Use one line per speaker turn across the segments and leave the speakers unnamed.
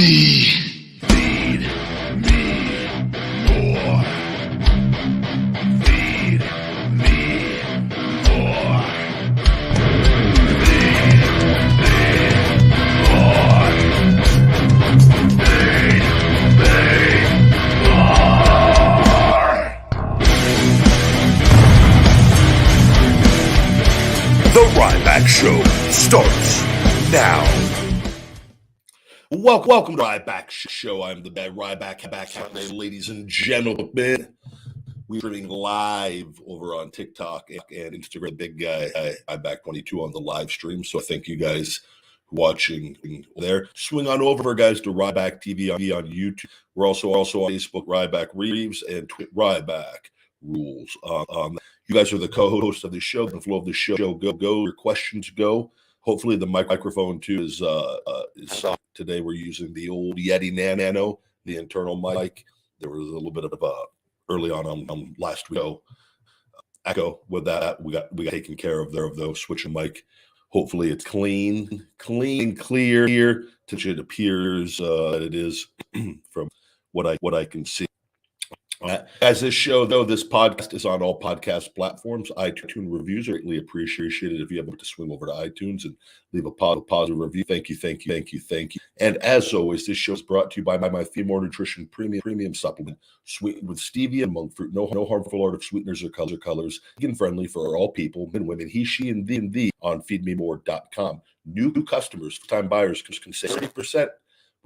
me. Feed me more. Feed me more.
The Ryback Show starts now. Welcome to Ryback Show. I'm the bad Ryback back today, ladies and gentlemen. We're streaming live over on TikTok and Instagram. Big guy, Ryback22 on the live stream. So thank you guys for watching there. Swing on over, guys, to Ryback TV on YouTube. We're also on Facebook, Ryback Reeves, and Ryback Rules. You guys are the co-hosts of the show. The flow of the show go. Your questions go. Hopefully the microphone too is today we're using the old Yeti Nano, the internal mic. There was a little bit of early on last week echo with that. We got taken care of there of those switching mic. Hopefully it's clear here. It appears that it is from what I can see. As this show, though, this podcast is on all podcast platforms. iTunes reviews are greatly appreciated. If you have to swing over to iTunes and leave a positive review, thank you. And as always, this show is brought to you by my Femore Nutrition Premium Supplement, sweetened with stevia and monk fruit. No harmful artificial sweeteners or colors. Vegan friendly for all people, men, women, he, she, and thee on feedmemore.com. New customers, first-time buyers can save 30%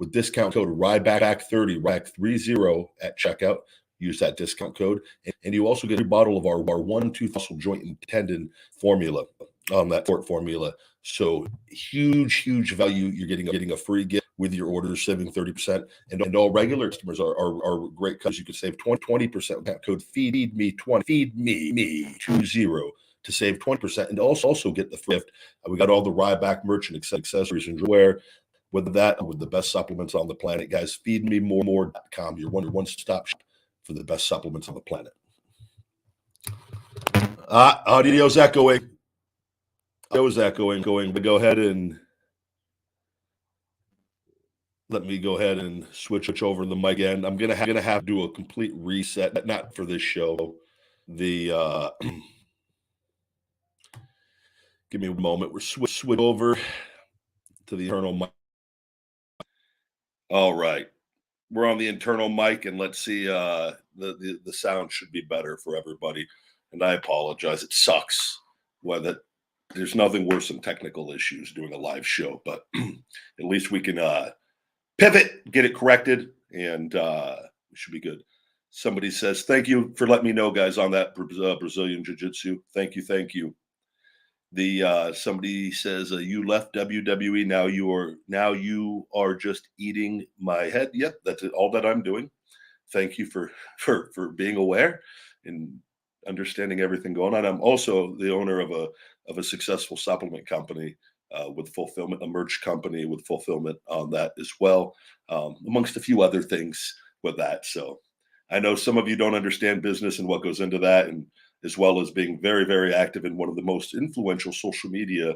with discount code Ryback30, Ryback30 at checkout. Use that discount code, and you also get a bottle of our 1-2 muscle joint and tendon formula on that formula. So huge value. You're getting a free gift with your order, saving 30%. And all regular customers are great because you can save 20% with that code FEEDME20, FEEDME20 to save 20%, and also get the free gift. We got all the Ryback merch and accessories and wear. With the best supplements on the planet, guys. Feedmemore.com, your one-stop shop for the best supplements on the planet. Audio's echoing. Go ahead and let me go ahead and switch over the mic again. I'm gonna have to do a complete reset, not for this show. The give me a moment. We're switch over to the internal mic. All right. We're on the internal mic, and let's see, the sound should be better for everybody. And I apologize. It sucks. There's nothing worse than technical issues doing a live show, but at least we can pivot, get it corrected, and we should be good. Somebody says, thank you for letting me know, guys, on that Brazilian Jiu-Jitsu. Thank you. Somebody says you left WWE. Now you are just eating my head. Yep, that's it, all that I'm doing. Thank you for being aware and understanding everything going on. I'm also the owner of a successful supplement company with fulfillment, a merch company with fulfillment on that as well, amongst a few other things with that. So I know some of you don't understand business and what goes into that, and as well as being very, very active in one of the most influential social media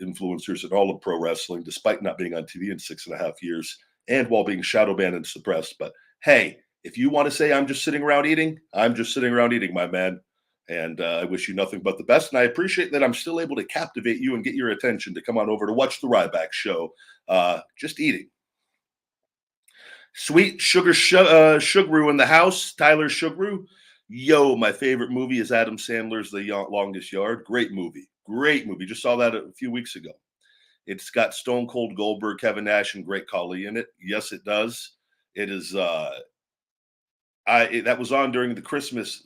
influencers in all of pro wrestling, despite not being on TV in 6.5 years, and while being shadow banned and suppressed. But hey, if you want to say I'm just sitting around eating, I'm just sitting around eating, my man. And I wish you nothing but the best. And I appreciate that I'm still able to captivate you and get your attention to come on over to watch the Ryback Show. Just eating. Sweet Sugaru in the house. Tyler Sugaru. Yo, my favorite movie is Adam Sandler's The Longest Yard. Great movie. Just saw that a few weeks ago. It's got Stone Cold Goldberg, Kevin Nash, and Great Khali in it. Yes, it does. It is. That was on during the Christmas.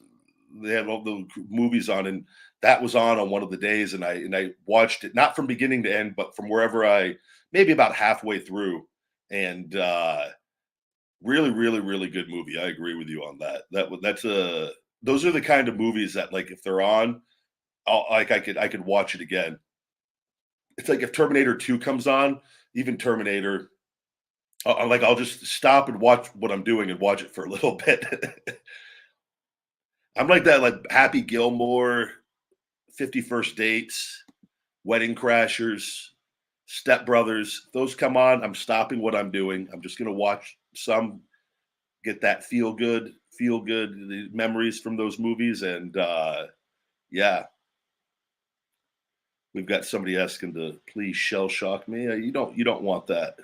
They had all the movies on, and that was on one of the days, and I watched it not from beginning to end, but from wherever maybe about halfway through, and really good movie. I agree with you on that. Those are the kind of movies that, like, if they're on, I could watch it again. It's like if Terminator 2 comes on, even Terminator, I'll just stop and watch what I'm doing and watch it for a little bit. I'm like that, like Happy Gilmore, 50 First Dates, Wedding Crashers, Step Brothers, those come on, I'm stopping what I'm doing. I'm just gonna watch some, get that feel good memories from those movies, and yeah, we've got somebody asking to please shell shock me. You don't want that.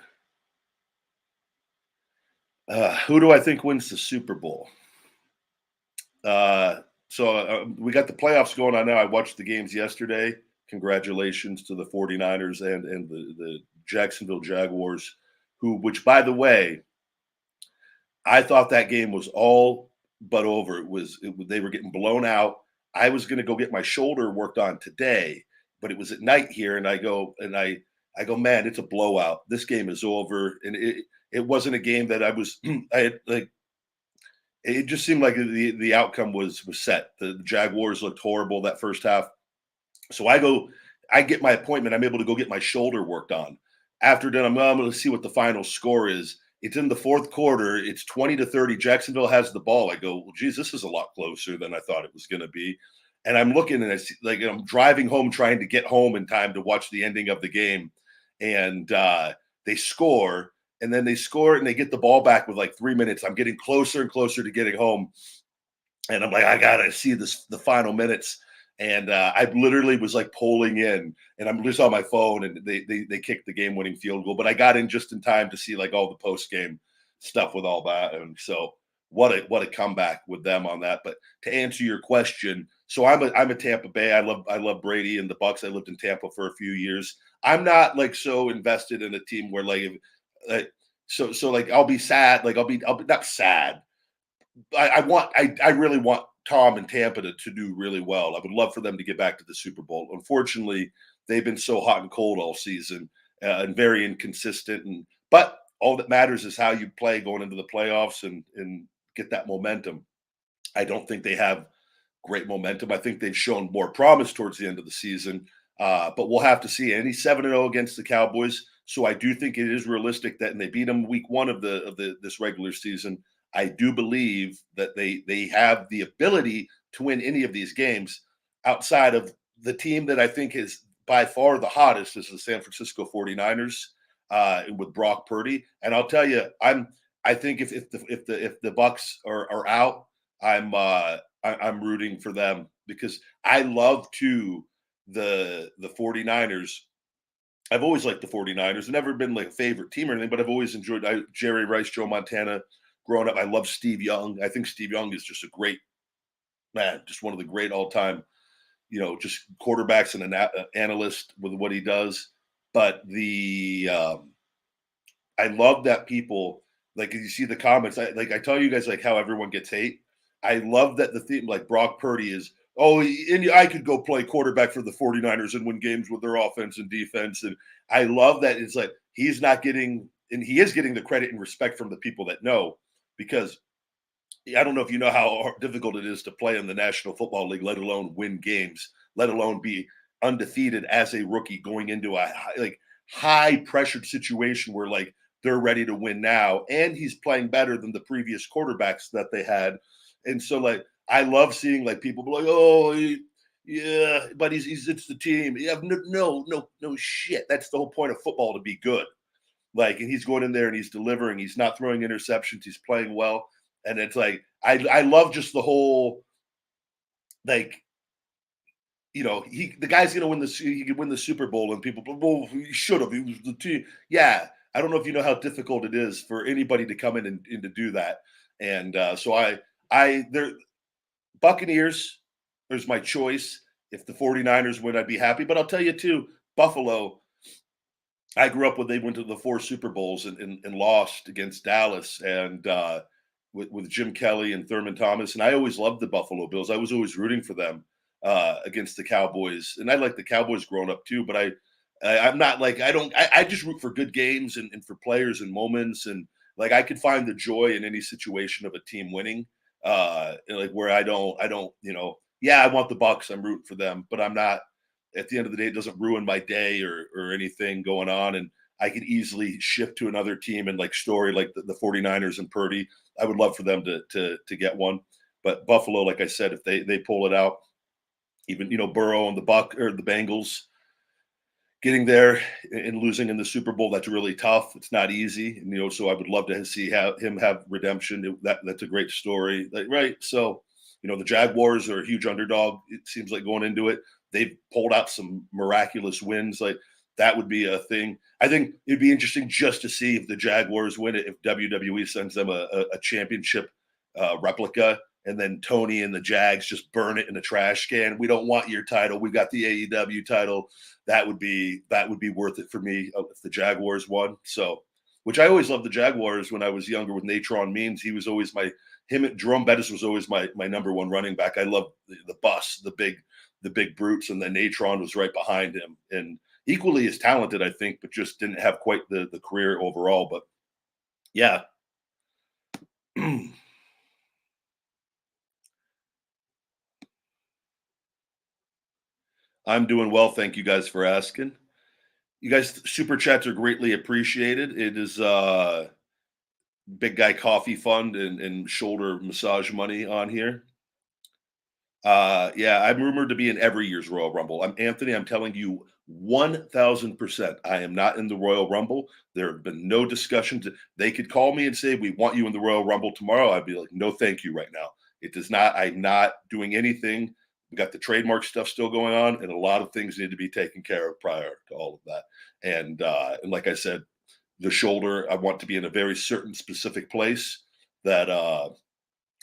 Who do I think wins the Super Bowl? Uh, we got the playoffs going on now. I watched the games yesterday. Congratulations to the 49ers and the Jacksonville Jaguars, which by the way, I thought that game was all but over. They were getting blown out. I was going to go get my shoulder worked on today, but it was at night here, and I go, man, it's a blowout. This game is over, and it wasn't a game that I was. I had, like, it just seemed like the outcome was set. The Jaguars looked horrible that first half. So I get my appointment. I'm able to go get my shoulder worked on. After done, I'm going to see what the final score is. It's in the fourth quarter. It's 20-30. Jacksonville has the ball. I go, well, geez, this is a lot closer than I thought it was going to be. And I'm looking, and I see, like, I'm driving home, trying to get home in time to watch the ending of the game. And they score, and then they score, and they get the ball back with like 3 minutes. I'm getting closer and closer to getting home. And I'm like, I got to see the final minutes. And I literally was like polling in, and I'm just on my phone, and they kicked the game-winning field goal. But I got in just in time to see like all the post-game stuff with all that. And so what a comeback with them on that. But to answer your question, so I'm a Tampa Bay. I love Brady and the Bucks. I lived in Tampa for a few years. I'm not like so invested in a team where so like I'll be sad. Like I'll be not sad. I really want Tom and Tampa to do really well. I would love for them to get back to the Super Bowl. Unfortunately, they've been so hot and cold all season, and very inconsistent. But all that matters is how you play going into the playoffs and get that momentum. I don't think they have great momentum. I think they've shown more promise towards the end of the season, but we'll have to see. And he's 7-0 against the Cowboys, so I do think it is realistic that, and they beat them week one of this regular season. I do believe that they have the ability to win any of these games. Outside of the team that I think is by far the hottest is the San Francisco 49ers, with Brock Purdy. And I'll tell you, I think if the Bucks are out, I'm rooting for them, because I love the 49ers. I've always liked the 49ers. I've never been like a favorite team or anything, but I've always enjoyed Jerry Rice, Joe Montana. Growing up, I love Steve Young. I think Steve Young is just a great man, just one of the great all-time, just quarterbacks and an analyst with what he does. But I love that people, like, you see the comments. I tell you guys like how everyone gets hate. I love that the theme, like Brock Purdy is, and I could go play quarterback for the 49ers and win games with their offense and defense. And I love that it's like he's not getting, and he is getting the credit and respect from the people that know, because I don't know if you know how difficult it is to play in the National Football League, let alone win games, let alone be undefeated as a rookie going into a high pressured situation where like they're ready to win now, and he's playing better than the previous quarterbacks that they had. And so like I love seeing like people be like, yeah, but it's the team. Yeah, no shit. That's the whole point of football, to be good. Like, and he's going in there and he's delivering. He's not throwing interceptions. He's playing well. And it's like I love just the whole, like, the guy's gonna win he could win the Super Bowl, and people, well, he should have. He was the team. Yeah, I don't know if you know how difficult it is for anybody to come in and to do that. And so they're Buccaneers. There's my choice. If the 49ers win, I'd be happy. But I'll tell you too, Buffalo. I grew up when they went to the 4 Super Bowls and lost against Dallas, and with Jim Kelly and Thurman Thomas. And I always loved the Buffalo Bills. I was always rooting for them against the Cowboys. And I like the Cowboys growing up too, but I'm not like, I just root for good games and for players and moments. And like, I could find the joy in any situation of a team winning, like where I don't, yeah, I want the Bucks. I'm rooting for them, but I'm not, at the end of the day, it doesn't ruin my day or anything going on. And I could easily shift to another team and like story like the 49ers and Purdy. I would love for them to get one. But Buffalo, like I said, if they pull it out, even Burrow and the Bengals, getting there and losing in the Super Bowl, that's really tough. It's not easy, and so I would love to see him have redemption. That's a great story, like, right? So, the Jaguars are a huge underdog. It seems like going into it, they've pulled out some miraculous wins. Like that would be a thing. I think it'd be interesting just to see if the Jaguars win it, if WWE sends them a championship replica, and then Tony and the Jags just burn it in a trash can. We don't want your title. We got the AEW title. That would be worth it for me if the Jaguars won. So, which I always loved the Jaguars when I was younger with Natron Means. He was always Jerome Bettis was always my number one running back. I loved the bus, the big brutes, and then Natron was right behind him, and equally as talented, I think, but just didn't have quite the career overall. But yeah. I'm doing well. Thank you guys for asking. You guys, super chats are greatly appreciated. It is Big Guy Coffee Fund and shoulder massage money on here. Yeah, I'm rumored to be in every year's Royal Rumble. I'm Anthony. I'm telling you 1000%. I am not in the Royal Rumble. There have been no discussions. They could call me and say, "We want you in the Royal Rumble tomorrow." I'd be like, "No, thank you right now." It does not, I'm not doing anything. We got the trademark stuff still going on, and a lot of things need to be taken care of prior to all of that. And like I said, the shoulder, I want to be in a very certain specific place that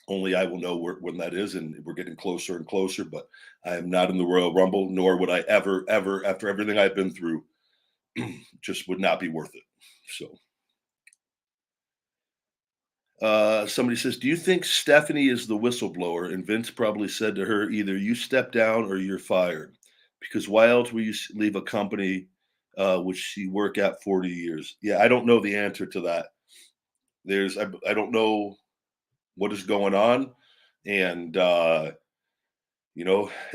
only I will know when that is, and we're getting closer and closer. But I am not in the Royal Rumble, nor would I ever, after everything I've been through, just would not be worth it. So, somebody says, "Do you think Stephanie is the whistleblower?" And Vince probably said to her, "Either you step down or you're fired." Because why else will you leave a company which you work at 40 years? Yeah, I don't know the answer to that. I don't know what is going on, and at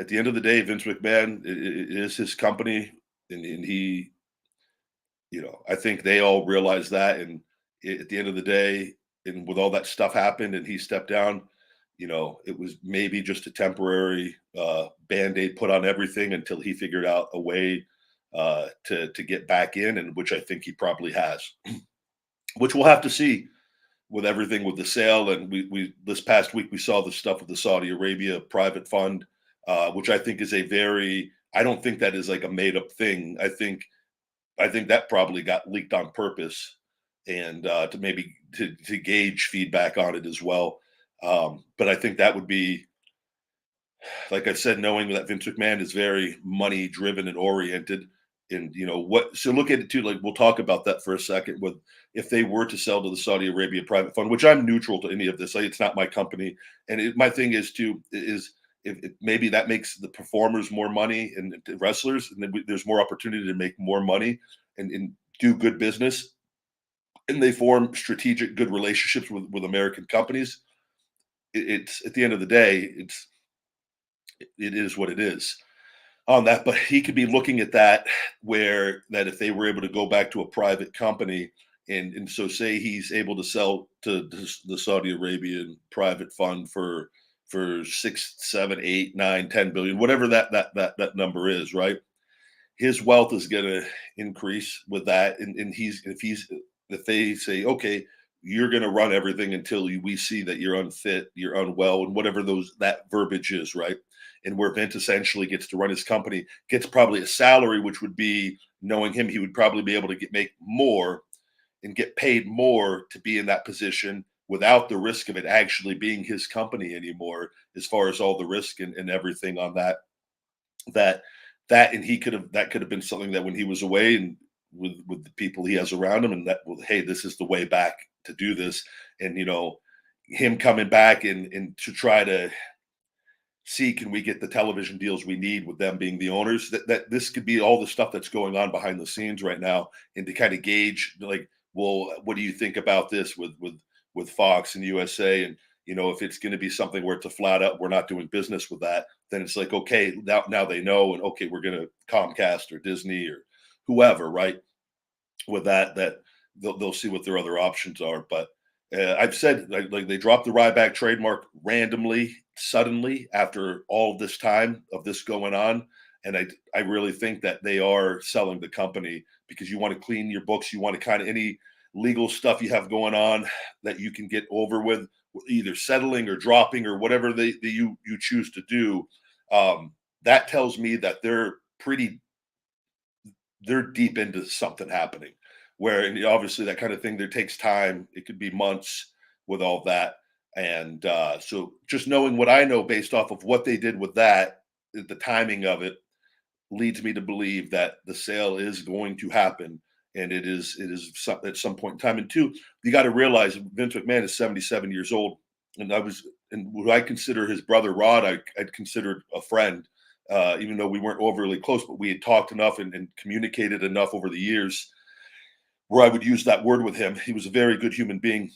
the end of the day, Vince McMahon it is his company, and he, I think they all realize that. And at the end of the day, and with all that stuff happened, and he stepped down, it was maybe just a temporary band-aid put on everything until he figured out a way to get back in, and which I think he probably has, which we'll have to see with everything with the sale. And we this past week we saw the stuff with the Saudi Arabia private fund, which I think is a very, I don't think that is like a made up thing. I think that probably got leaked on purpose, and to maybe to gauge feedback on it as well. But I think that would be, like I said, knowing that Vince McMahon is very money driven and oriented, and so look at it too. Like we'll talk about that for a second. With if they were to sell to the Saudi Arabia private fund, which I'm neutral to any of this, like it's not my company, and my thing is too is if maybe that makes the performers more money and the wrestlers, and then there's more opportunity to make more money and do good business, and they form strategic good relationships with American companies. It's at the end of the day, it is what it is on that. But he could be looking at that, where that if they were able to go back to a private company, and so say he's able to sell to the Saudi Arabian private fund for 6, 7, 8, 9, 10 billion, whatever that number is, right? His wealth is going to increase with that, and if they say, okay, you're going to run everything until we see that you're unfit, you're unwell, and whatever that verbiage is, right? And where Vince essentially gets to run his company, gets probably a salary, which would be, knowing him, he would probably be able to make more and get paid more to be in that position without the risk of it actually being his company anymore, as far as all the risk and everything on that and that could have been something that when he was away, and with the people he has around him, and that, well, hey, this is the way back to do this. And him coming back and to try to see, can we get the television deals we need with them being the owners, that this could be all the stuff that's going on behind the scenes right now, and to kind of gauge, like, well, what do you think about this with Fox and USA? And if it's going to be something where it's a flat out, we're not doing business with that, then it's like, okay, now they know, and okay, we're going to Comcast or Disney or whoever, right? With that they'll see what their other options are. But I've said, like they dropped the Ryback trademark randomly, suddenly, after all this time of this going on. And I really think that they are selling the company because you want to clean your books. You want to kind of any legal stuff you have going on that you can get over with, either settling or dropping or whatever you choose to do. That tells me that they're deep into something happening. Where and obviously that kind of thing there takes time. It could be months with all that. And so just knowing what I know based off of what they did with that, the timing of it leads me to believe that the sale is going to happen, and at some point in time. And two, you got to realize Vince McMahon is 77 years old, and who I consider his brother Rod, I'd considered a friend, even though we weren't overly close, but we had talked enough and communicated enough over the years where I would use that word with him. He was a very good human being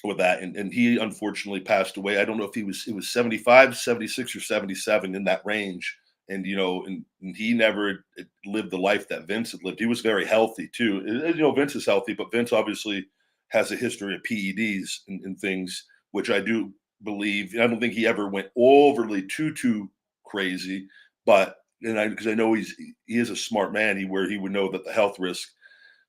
with that, and he unfortunately passed away. I don't know if it was 75, 76, or 77, in that range. And and he never lived the life that Vince had lived. He was very healthy too. Vince is healthy, but Vince obviously has a history of PEDs and things, which I do believe. I don't think he ever went overly too crazy, but because I know he is a smart man, where he would know that the health risk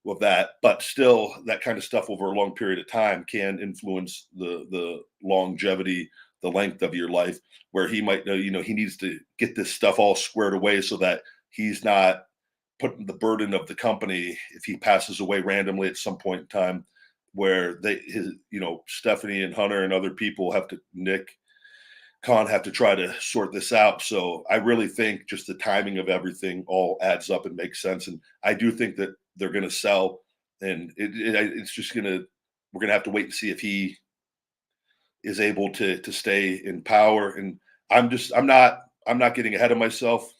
with that, but still that kind of stuff over a long period of time can influence the longevity, the length of your life, where he might know, he needs to get this stuff all squared away so that he's not putting the burden of the company if he passes away randomly at some point in time, where Stephanie and Hunter and other people Nick Khan have to try to sort this out. So I really think just the timing of everything all adds up and makes sense. And I do think that they're going to sell, and it's just we're going to have to wait and see if he is able to stay in power. And I'm not getting ahead of myself.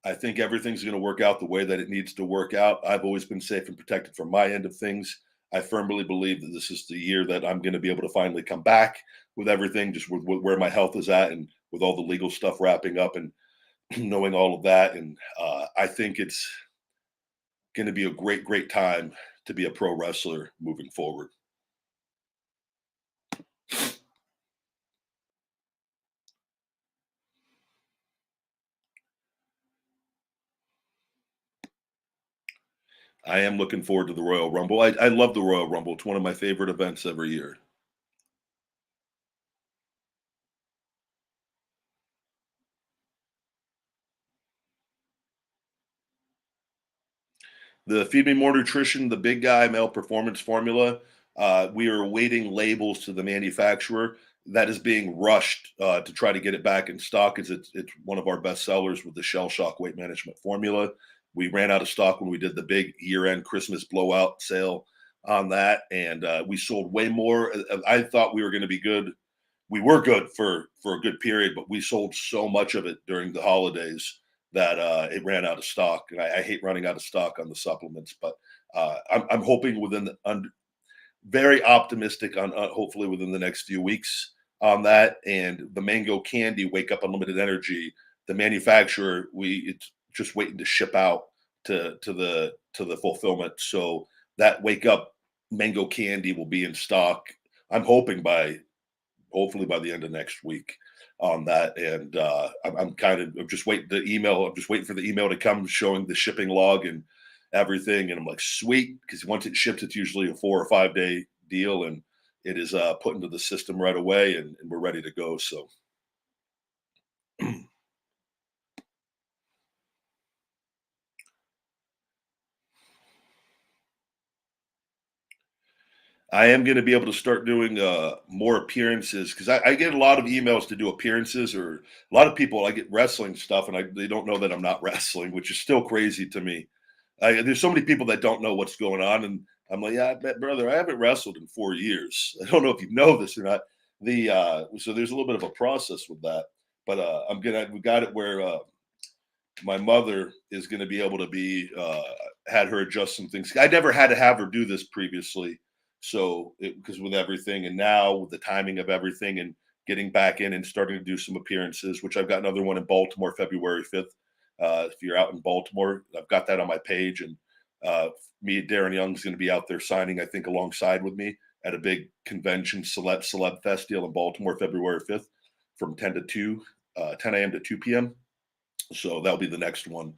I think everything's going to work out the way that it needs to work out. I've always been safe and protected from my end of things. I firmly believe that this is the year that I'm going to be able to finally come back with everything, just with where my health is at, and with all the legal stuff wrapping up, and knowing all of that. And I think it's going to be a great time to be a pro wrestler moving forward. I am looking forward to the Royal Rumble. I love the Royal Rumble. It's one of my favorite events every year. The Feed Me More Nutrition, the Big Guy Male Performance Formula, we are awaiting labels to the manufacturer. That is being rushed to try to get it back in stock. It's one of our best sellers with the Shell Shock Weight Management Formula. We ran out of stock when we did the big year-end Christmas blowout sale on that, and we sold way more. I thought we were going to be good. We were good for a good period, but we sold so much of it during the holidays that it ran out of stock. And I hate running out of stock on the supplements, but I'm hoping very optimistic on hopefully within the next few weeks on that. And the mango candy, Wake Up Unlimited Energy, the manufacturer, it's just waiting to ship out to the fulfillment. So that Wake Up mango candy will be in stock. I'm hoping hopefully by the end of next week on that. And I'm just waiting the email. I'm just waiting for the email to come showing the shipping log and everything. And I'm like, sweet, because once it ships, it's usually a 4 or 5 day deal, and it is put into the system right away, and we're ready to go. So I am going to be able to start doing more appearances, because I get a lot of emails to do appearances, or a lot of people. I get wrestling stuff, and they don't know that I'm not wrestling, which is still crazy to me. There's so many people that don't know what's going on, and I'm like, yeah, brother, I haven't wrestled in 4 years. I don't know if you know this or not. So there's a little bit of a process with that, but we got it where my mother is going to be able to be had her adjust some things. I never had to have her do this previously, so because with everything, and now with the timing of everything, and getting back in and starting to do some appearances, which I've got another one in Baltimore, February 5th. If you're out in Baltimore, I've got that on my page, and me and Darren Young's going to be out there signing, I think, alongside with me at a big convention, Celeb Fest deal in Baltimore, February 5th, from 10 a.m. to 2 p.m. So that'll be the next one.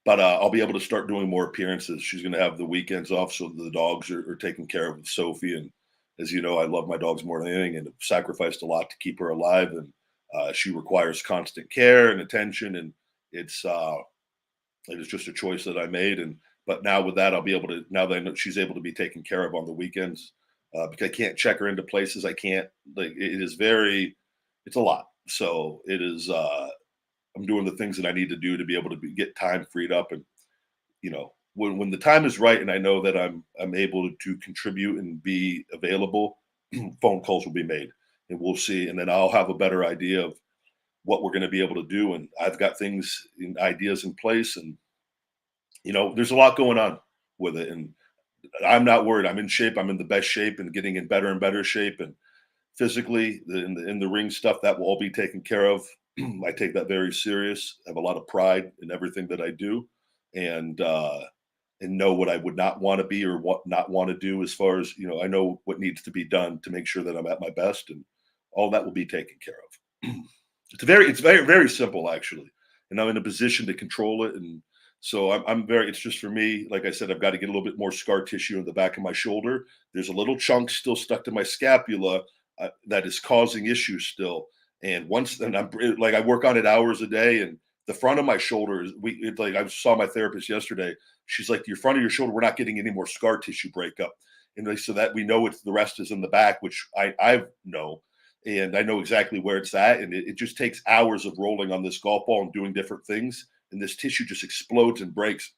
But I'll be able to start doing more appearances. She's going to have the weekends off, so the dogs are taken care of with Sophie. And as you know, I love my dogs more than anything, and have sacrificed a lot to keep her alive. And she requires constant care and attention, and it's it was just a choice that I made. And but now with that, I'll be able to, now that I know she's able to be taken care of on the weekends, because I can't check her into places. I can't, like, it is very, it's a lot. So it is. I'm doing the things that I need to do to be able to get time freed up. And when the time is right, and I know that I'm able to contribute and be available, phone calls will be made, and we'll see. And then I'll have a better idea of what we're going to be able to do. And I've got things and ideas in place, and there's a lot going on with it. And I'm not worried. I'm in shape. I'm in the best shape and getting in better and better shape. And physically, in the ring stuff, that will all be taken care of. I take that very serious. I have a lot of pride in everything that I do, and know what I would not want to be or what not want to do. As far as I know what needs to be done to make sure that I'm at my best, and all that will be taken care of. It's very, very simple, actually, and I'm in a position to control it. And so I'm very. It's just, for me, like I said, I've got to get a little bit more scar tissue in the back of my shoulder. There's a little chunk still stuck to my scapula that is causing issues still. And once, and I'm like, I work on it hours a day, and the front of my shoulder is like, I saw my therapist yesterday. She's like, your front of your shoulder, we're not getting any more scar tissue breakup, and so that we know it's, the rest is in the back, which I know, and I know exactly where it's at. And it just takes hours of rolling on this golf ball and doing different things, and this tissue just explodes and breaks.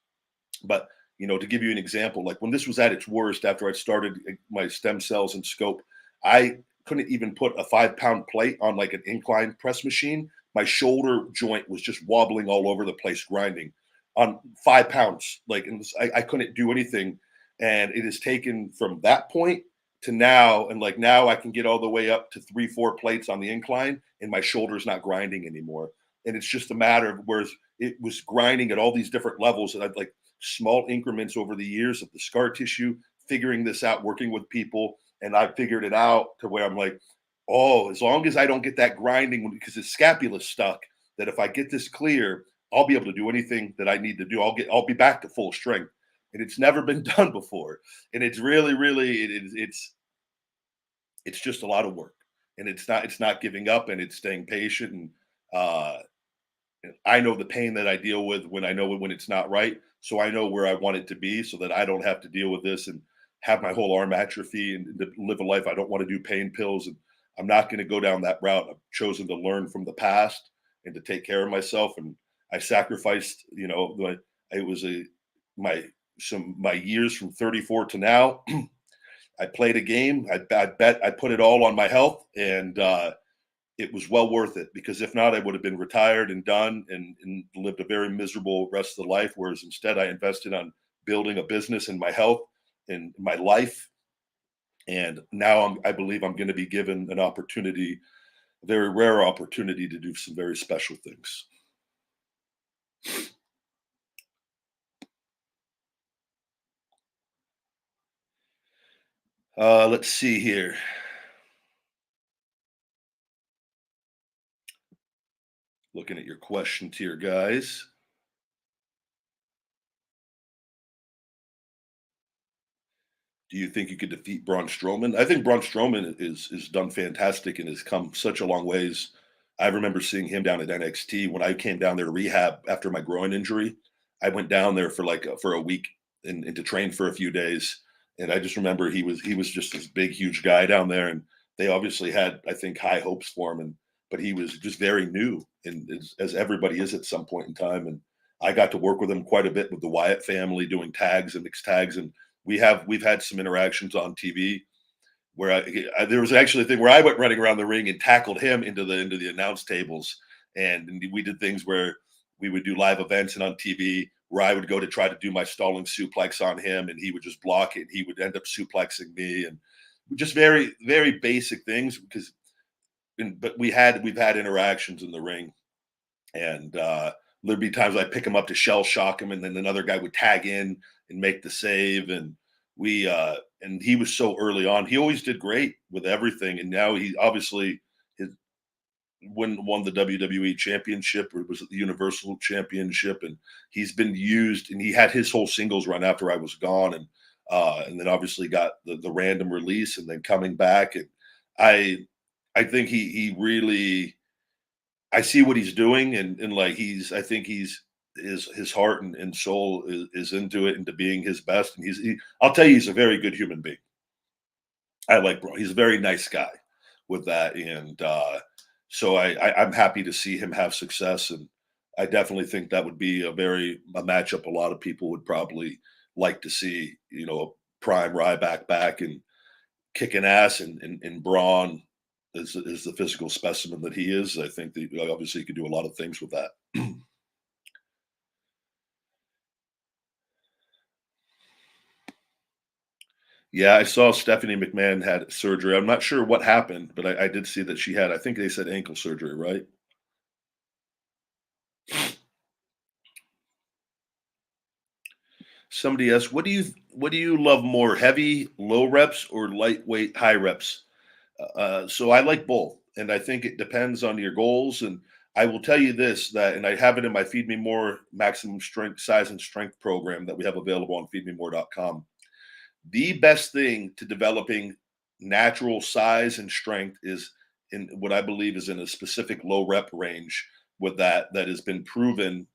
But to give you an example, like when this was at its worst, after I started my stem cells and scope, I couldn't even put a 5-pound plate on like an incline press machine. My shoulder joint was just wobbling all over the place, grinding on 5 pounds. Like, and I couldn't do anything. And it has taken from that point to now. And like now I can get all the way up to 3, 4 plates on the incline, and my shoulder's not grinding anymore. And it's just a matter of, whereas it was grinding at all these different levels, and I'd like small increments over the years of the scar tissue, figuring this out, working with people. And I figured it out to where I'm like, oh, as long as I don't get that grinding, because the scapula's stuck, that if I get this clear, I'll be able to do anything that I need to do. I'll be back to full strength. And it's never been done before. And it's really, really, it's just a lot of work. And it's not giving up, and it's staying patient. And uh I know the pain that I deal with when I know when it's not right. So I know where I want it to be, so that I don't have to deal with this and have my whole arm atrophy and to live a life. I don't want to do pain pills, and I'm not going to go down that route. I've chosen to learn from the past and to take care of myself. And I sacrificed, it was my my years from 34 to now. I played a game. I bet I put it all on my health, and it was well worth it, because if not, I would have been retired and done, and lived a very miserable rest of the life. Whereas instead, I invested on building a business in my health and my life. And now I believe I'm going to be given an opportunity, a very rare opportunity, to do some very special things. Let's see here. Looking at your questions here, guys. Do you think you could defeat Braun Strowman? I think Braun Strowman is done fantastic and has come such a long ways. I remember seeing him down at NXT when I came down there to rehab after my groin injury. I went down there for for a week, and to train for a few days. And I just remember he was just this big, huge guy down there, and they obviously had, I think, high hopes for him. And but he was just very new, and as everybody is at some point in time. And I got to work with him quite a bit with the Wyatt family, doing tags and mixed tags. And we've had some interactions on TV where there was actually a thing where I went running around the ring and tackled him into the announce tables. And we did things where we would do live events and on TV, where I would go to try to do my stalling suplex on him, and he would just block it. He would end up suplexing me, and just very, very basic things. But we've had interactions in the ring. And there'd be times I'd pick him up to shell shock him, and then another guy would tag in and make the save. And and he was so early on. He always did great with everything, and now he obviously his won the WWE championship, or was it the Universal Championship? And he's been used, and he had his whole singles run after I was gone, and then obviously got the random release, and then coming back. And I I think he really, I see what he's doing, and like I think his heart and soul is into it, into being his best. And I'll tell you, he's a very good human being. I like bro. He's a very nice guy with that, and so I'm happy to see him have success, and I definitely think that would be a matchup a lot of people would probably like to see. Prime Ryback back and kicking ass, and Braun is the physical specimen that he is. I think that obviously he could do a lot of things with that. Yeah, I saw Stephanie McMahon had surgery. I'm not sure what happened, but I did see that she had. I think they said ankle surgery, right? Somebody asked, "What do you love more, heavy low reps or lightweight high reps?" So I like both, and I think it depends on your goals. And I will tell you this, that, and I have it in my Feed Me More maximum strength, size, and strength program that we have available on feedmemore.com. The best thing to developing natural size and strength is in what I believe is in a specific low rep range with that has been proven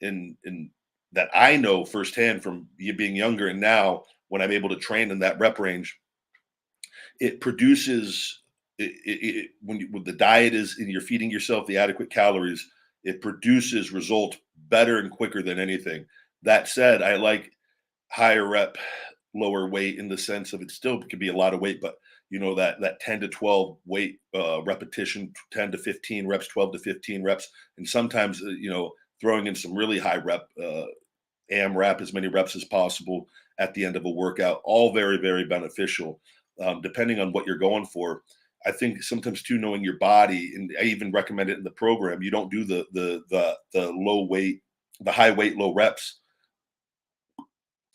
in that I know firsthand from being younger, and now when I'm able to train in that rep range, it produces when the diet is and you're feeding yourself the adequate calories, it produces result better and quicker than anything. That said, I like higher rep, lower weight in the sense of it still could be a lot of weight, but that 10 to 12 weight repetition, 10 to 15 reps, 12 to 15 reps, and sometimes throwing in some really high rep AMRAP, as many reps as possible at the end of a workout, all very, very beneficial, depending on what you're going for. I think sometimes too, knowing your body, and I even recommend it in the program. You don't do the low weight, the high weight, low reps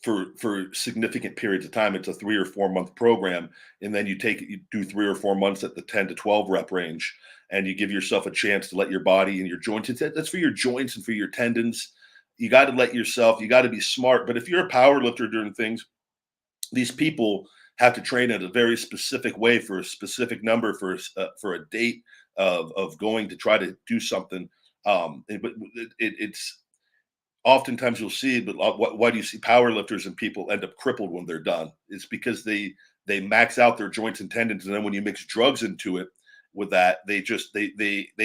for significant periods of time. It's a 3 or 4 month program, and then you do 3 or 4 months at the 10 to 12 rep range, and you give yourself a chance to let your body and your joints. That's for your joints and for your tendons. You got to let yourself. You got to be smart. But if you're a power lifter doing things, these people have to train in a very specific way for a specific number for a date of going to try to do something. But it's oftentimes you'll see, but why do you see power lifters and people end up crippled when they're done? It's because they max out their joints and tendons, and then when you mix drugs into it with that, they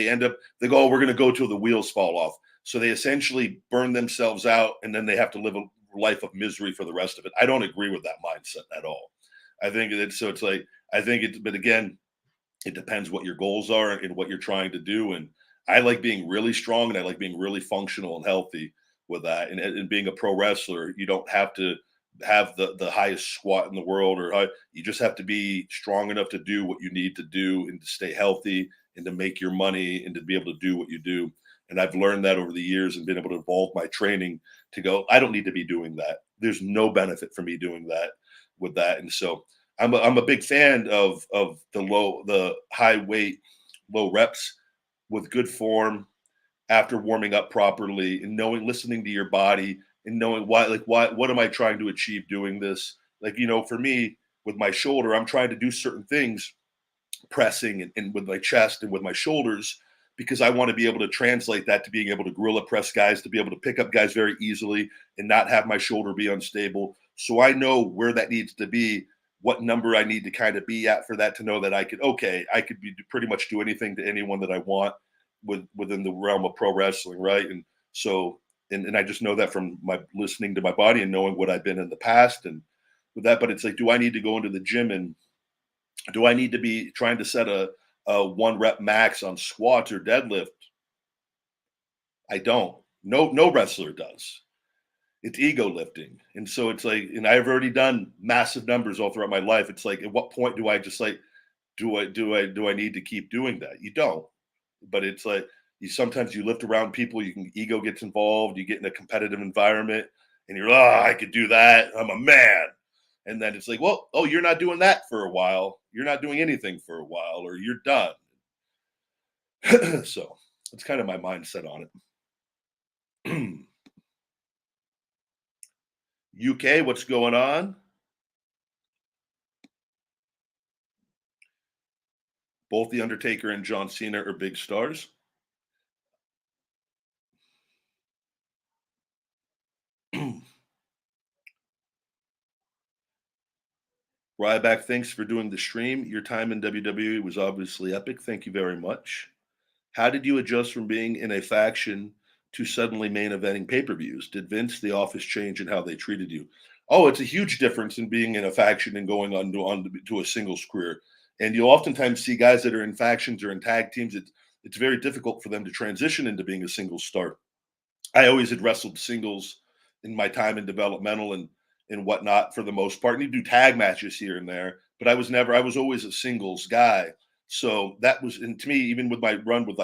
end up, they go, oh, we're going to go till the wheels fall off. So they essentially burn themselves out, and then they have to live a life of misery for the rest of it. I don't agree with that mindset at all. I think that so it's like I think it, but again, it depends what your goals are and what you're trying to do. And I like being really strong, and I like being really functional and healthy with that. And being a pro wrestler, you don't have to have the highest squat in the world, you just have to be strong enough to do what you need to do and to stay healthy and to make your money and to be able to do what you do. And I've learned that over the years and been able to evolve my training to go, I don't need to be doing that. There's no benefit for me doing that with that. And so I'm a big fan of the high weight, low reps with good form after warming up properly, and listening to your body and knowing what am I trying to achieve doing this? Like, for me with my shoulder, I'm trying to do certain things, pressing and with my chest and with my shoulders, because I want to be able to translate that to being able to gorilla press guys, to be able to pick up guys very easily and not have my shoulder be unstable. So I know where that needs to be, what number I need to kind of be at for that, to know that I could be pretty much do anything to anyone that I want within the realm of pro wrestling, right? And so and I just know that from my listening to my body and knowing what I've been in the past and with that. But it's like, do I need to go into the gym, and do I need to be trying to set a one rep max on squats or deadlift? I don't. No wrestler does. It's ego lifting. And so it's like, and I've already done massive numbers all throughout my life. It's like, at what point do I just like, do I need to keep doing that? You don't. But it's like, sometimes you lift around people, ego gets involved, you get in a competitive environment, and you're, oh, I could do that. I'm a man. And then it's like, well, oh, you're not doing that for a while. You're not doing anything for a while, or you're done. So it's kind of my mindset on it. UK, what's going on? Both The Undertaker and John Cena are big stars. Ryback, thanks for doing the stream. Your time in WWE was obviously epic. Thank you very much. How did you adjust from being in a faction to suddenly main eventing pay-per-views? Did Vince, the office, change in how they treated you? Oh, it's a huge difference in being in a faction and going to a singles career. And you'll oftentimes see guys that are in factions or in tag teams. It's very difficult for them to transition into being a singles star. I always had wrestled singles in my time in developmental and whatnot for the most part. And you do tag matches here and there, but I was always a singles guy. So that was, and to me, even with my run with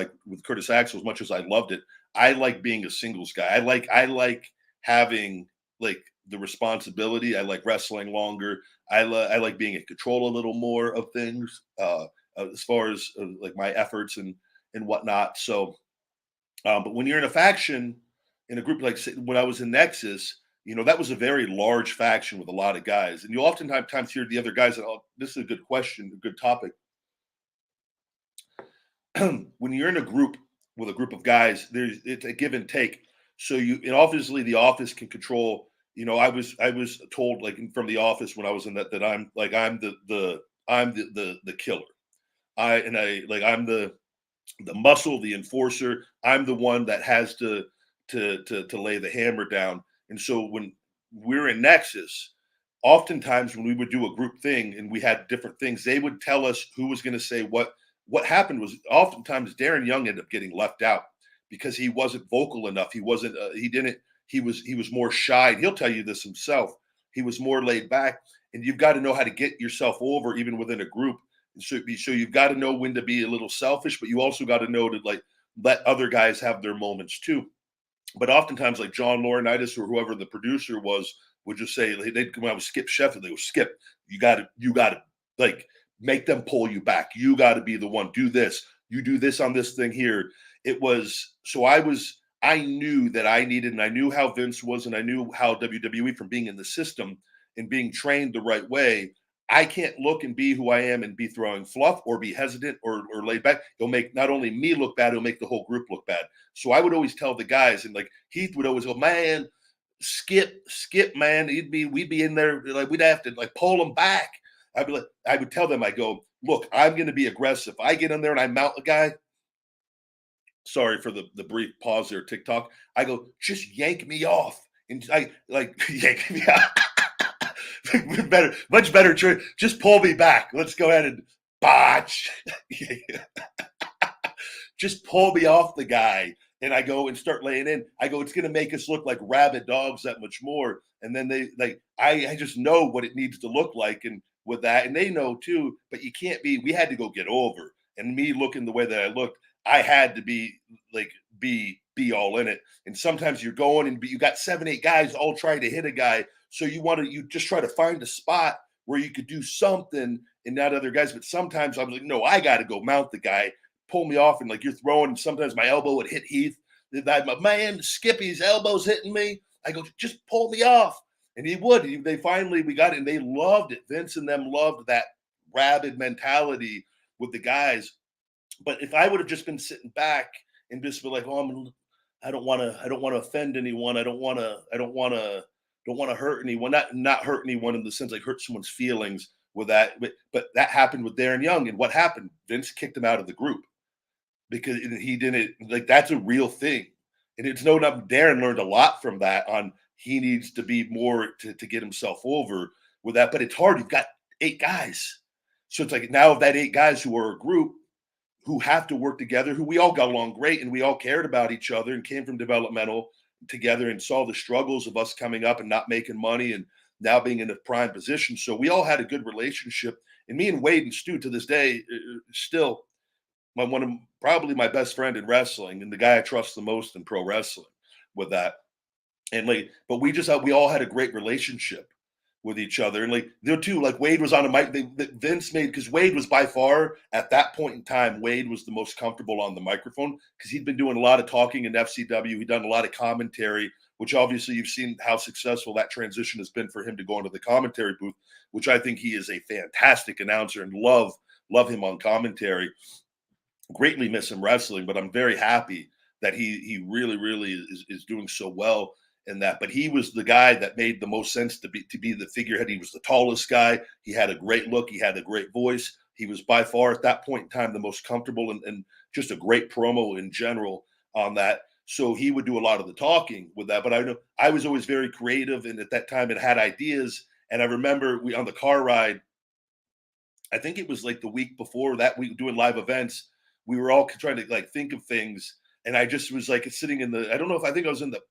Curtis Axel, as much as I loved it, I like being a singles guy. I like having like the responsibility. I like wrestling longer. I like being in control a little more of things as far as like my efforts and whatnot. So, but when you're in a faction, in a group like when I was in Nexus, that was a very large faction with a lot of guys, and you oftentimes hear the other guys that, oh, this is a good question, a good topic. When you're in a group with a group of guys, it's a give and take. So and obviously the office can control. I was told like from the office when I was in that I'm the killer. I'm the muscle, the enforcer. I'm the one that has to lay the hammer down. And so when we're in Nexus, oftentimes when we would do a group thing and we had different things, they would tell us who was going to say what. What happened was oftentimes Darren Young ended up getting left out because he wasn't vocal enough. He wasn't. He didn't. He was more shy. And he'll tell you this himself. He was more laid back, and you've got to know how to get yourself over even within a group. So you've got to know when to be a little selfish, but you also got to know to like let other guys have their moments too. But oftentimes, like John Laurinaitis or whoever the producer was, would just say they'd come out with Skip Sheffield. They go, Skip, you got to like make them pull you back. You got to be the one. Do this. You do this on this thing here. It was so I knew that I needed, and I knew how Vince was, and I knew how WWE from being in the system and being trained the right way. I can't look and be who I am and be throwing fluff or be hesitant or laid back. It'll make not only me look bad, it'll make the whole group look bad. So I would always tell the guys, and like Heath would always go, man, skip, man. We'd be in there, like we'd have to like pull them back. I would tell them, I go, look, I'm going to be aggressive. I get in there and I mount a guy. Sorry for the brief pause there, TikTok. I go, just yank me off. And I like yank me off. Much better. Just pull me back. Let's go ahead and botch. Just pull me off the guy. And I go and start laying in. I go, it's going to make us look like rabid dogs that much more. And then I just know what it needs to look like. And with that, and they know too, but you can't we had to go get over. And me looking the way that I looked, I had to be all in it. And sometimes you're going and you got 7-8 guys all trying to hit a guy. So you just try to find a spot where you could do something and not other guys. But sometimes I was like, no, I got to go mount the guy, pull me off, and like you're throwing. And sometimes my elbow would hit Heath. My man Skippy's elbow's hitting me. I go, just pull me off, and he would. We got it, and they loved it. Vince and them loved that rabid mentality with the guys. But if I would have just been sitting back and just be like, oh, I don't want to offend anyone. I don't want to hurt anyone. Not hurt anyone in the sense like hurt someone's feelings with that. But that happened with Darren Young. And what happened? Vince kicked him out of the group because he didn't like that's a real thing. And it's no doubt Darren learned a lot from that on he needs to be more to get himself over with that. But it's hard. You've got 8 guys. So it's like now of that 8 guys who are a group who have to work together, who we all got along great and we all cared about each other and came from developmental together and saw the struggles of us coming up and not making money and now being in a prime position. So we all had a good relationship. And me and Wade and Stu to this day, still probably my best friend in wrestling and the guy I trust the most in pro wrestling with that. And but we all had a great relationship with each other. And like there too, like Wade was on a mic. Vince made, because Wade was by far at that point in time, Wade was the most comfortable on the microphone because he'd been doing a lot of talking in FCW. He'd done a lot of commentary, which obviously you've seen how successful that transition has been for him to go into the commentary booth, which I think he is a fantastic announcer and love him on commentary. Greatly miss him wrestling, but I'm very happy that he really is doing so well in that. But he was the guy that made the most sense to be the figurehead. He was the tallest guy. He had a great look. He had a great voice. He was by far at that point in time the most comfortable and just a great promo in general on that. So he would do a lot of the talking with that. But I know I was always very creative, and at that time it had ideas. And I remember we on the car ride, I think it was like the week before that week doing live events, we were all trying to like think of things. And I just was like sitting in the, I don't know if I think I was in the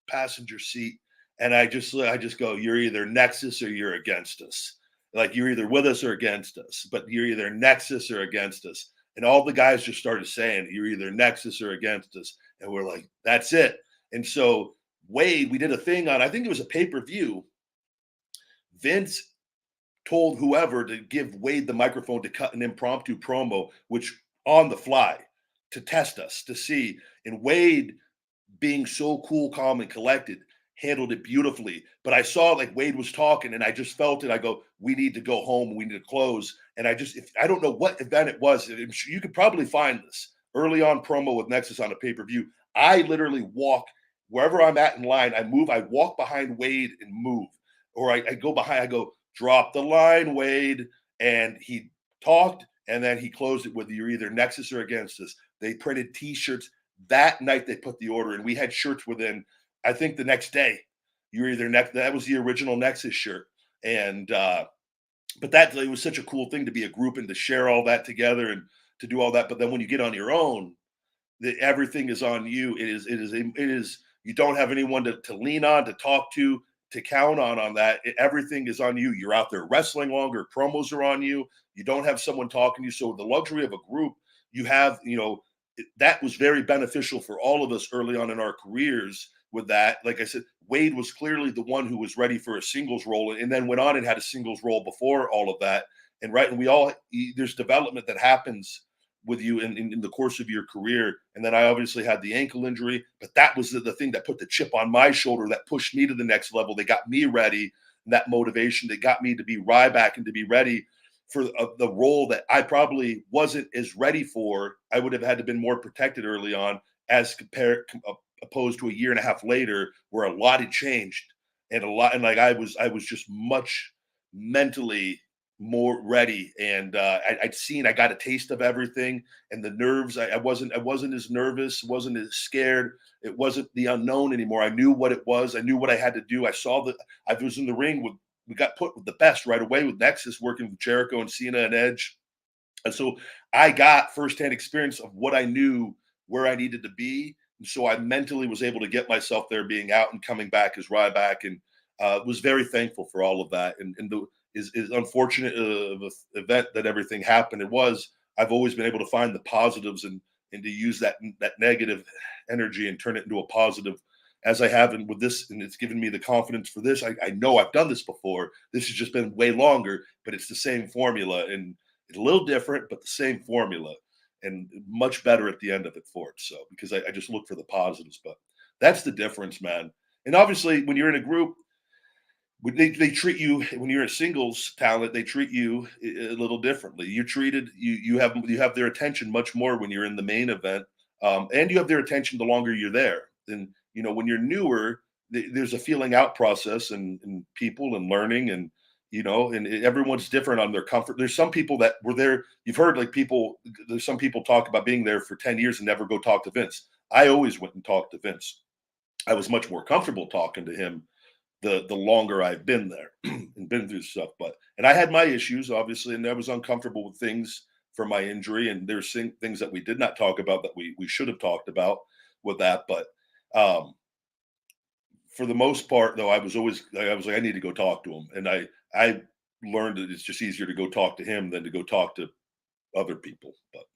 passenger seat. And I just go, you're either Nexus or you're against us. Like you're either with us or against us, but you're either Nexus or against us. And all the guys just started saying, you're either Nexus or against us. And we're like, that's it. And so Wade, we did a thing on, I think it was a pay-per-view. Vince told whoever to give Wade the microphone to cut an impromptu promo, which on the fly to test us to see. And Wade, being so cool, calm, and collected, handled it beautifully. But I saw like Wade was talking, and I just felt it. I go, we need to go home. We need to close. And I don't know what event it was. You could probably find this early on promo with Nexus on a pay-per-view. I literally walk wherever I'm at in line. I move. I walk behind Wade and move, or I go behind. I go, drop the line, Wade. And he talked, and then he closed it with, you're either Nexus or against us. They printed T-shirts. That night they put the order in. We had shirts within, I think the next day. You're either next. That was the original Nexus shirt. And but that it was such a cool thing to be a group and to share all that together and to do all that. But then when you get on your own, everything is on you. It is you don't have anyone to lean on, to talk to count on that. Everything is on you. You're out there wrestling longer. Promos are on you. You don't have someone talking to you. So the luxury of a group, you have, that was very beneficial for all of us early on in our careers with that. Like I said, Wade was clearly the one who was ready for a singles role and then went on and had a singles role before all of that. And there's development that happens with you in the course of your career. And then I obviously had the ankle injury, but that was the thing that put the chip on my shoulder that pushed me to the next level. They got me ready, and that motivation, they got me to be Ryback and to be ready for the role that I probably wasn't as ready for. I would have had to been more protected early on opposed to a year and a half later where a lot had changed and like I was just much mentally more ready. And I got a taste of everything, and the nerves. I wasn't as nervous, wasn't as scared. It wasn't the unknown anymore. I knew what it was. I knew what I had to do. I was in the ring we got put with the best right away with Nexus, working with Jericho and Cena and Edge. And so I got firsthand experience of what I knew, where I needed to be. And so I mentally was able to get myself there, being out and coming back as Ryback, and was very thankful for all of that. And is unfortunate of an event that everything happened. I've always been able to find the positives and to use that negative energy and turn it into a positive, as I have with this. And it's given me the confidence for this. I know I've done this before. This has just been way longer, but it's the same formula, and it's a little different, but the same formula, and much better at the end of it for it. So, because I just look for the positives, but that's the difference, man. And obviously when you're in a group, they treat you, when you're a singles talent, they treat you a little differently. You're treated, you have their attention much more when you're in the main event, and you have their attention the longer you're there. And when you're newer, there's a feeling out process and people and learning, and and everyone's different on their comfort. There's some people that were there. You've heard there's some people talk about being there for 10 years and never go talk to Vince. I always went and talked to Vince. I was much more comfortable talking to him the longer I've been there and been through stuff. And I had my issues, obviously, and I was uncomfortable with things for my injury. And there's things that we did not talk about that we should have talked about with that. But for the most part, though, I was like, I need to go talk to him. And I learned that it's just easier to go talk to him than to go talk to other people. But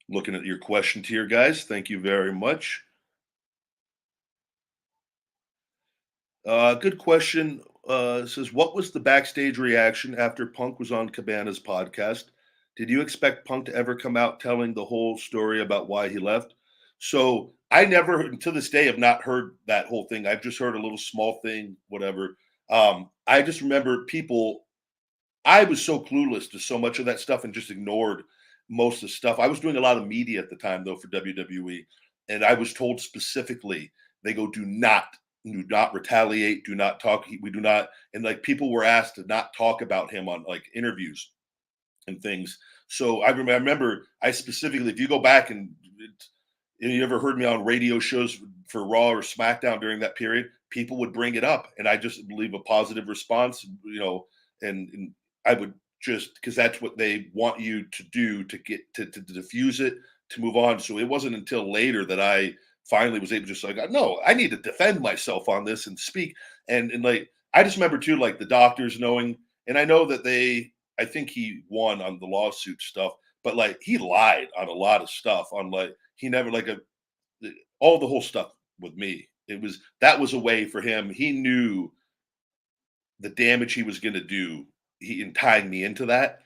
Looking at your questions here, guys. Thank you very much. Good question. It says, what was the backstage reaction after Punk was on Cabana's podcast? Did you expect Punk to ever come out telling the whole story about why he left? So I never, to this day, have not heard that whole thing. I've just heard a little small thing, whatever. I just remember people. I was so clueless to so much of that stuff and just ignored most of the stuff. I was doing a lot of media at the time though for WWE, and I was told specifically they go, do not retaliate, do not talk. We do not, and like people were asked to not talk about him on like interviews and things. So I remember I specifically, if you go back and you ever heard me on radio shows for Raw or SmackDown during that period, people would bring it up, and I just leave a positive response, and I would just because that's what they want you to do to get to diffuse it to move on. So it wasn't until later that I finally was able to just like, no, I need to defend myself on this and speak. And like I just remember too, like the doctors knowing, and I know that I think he won on the lawsuit stuff, but like he lied on a lot of stuff on like he never like a all the whole stuff with me. That was a way for him. He knew the damage he was going to do in tying me into that.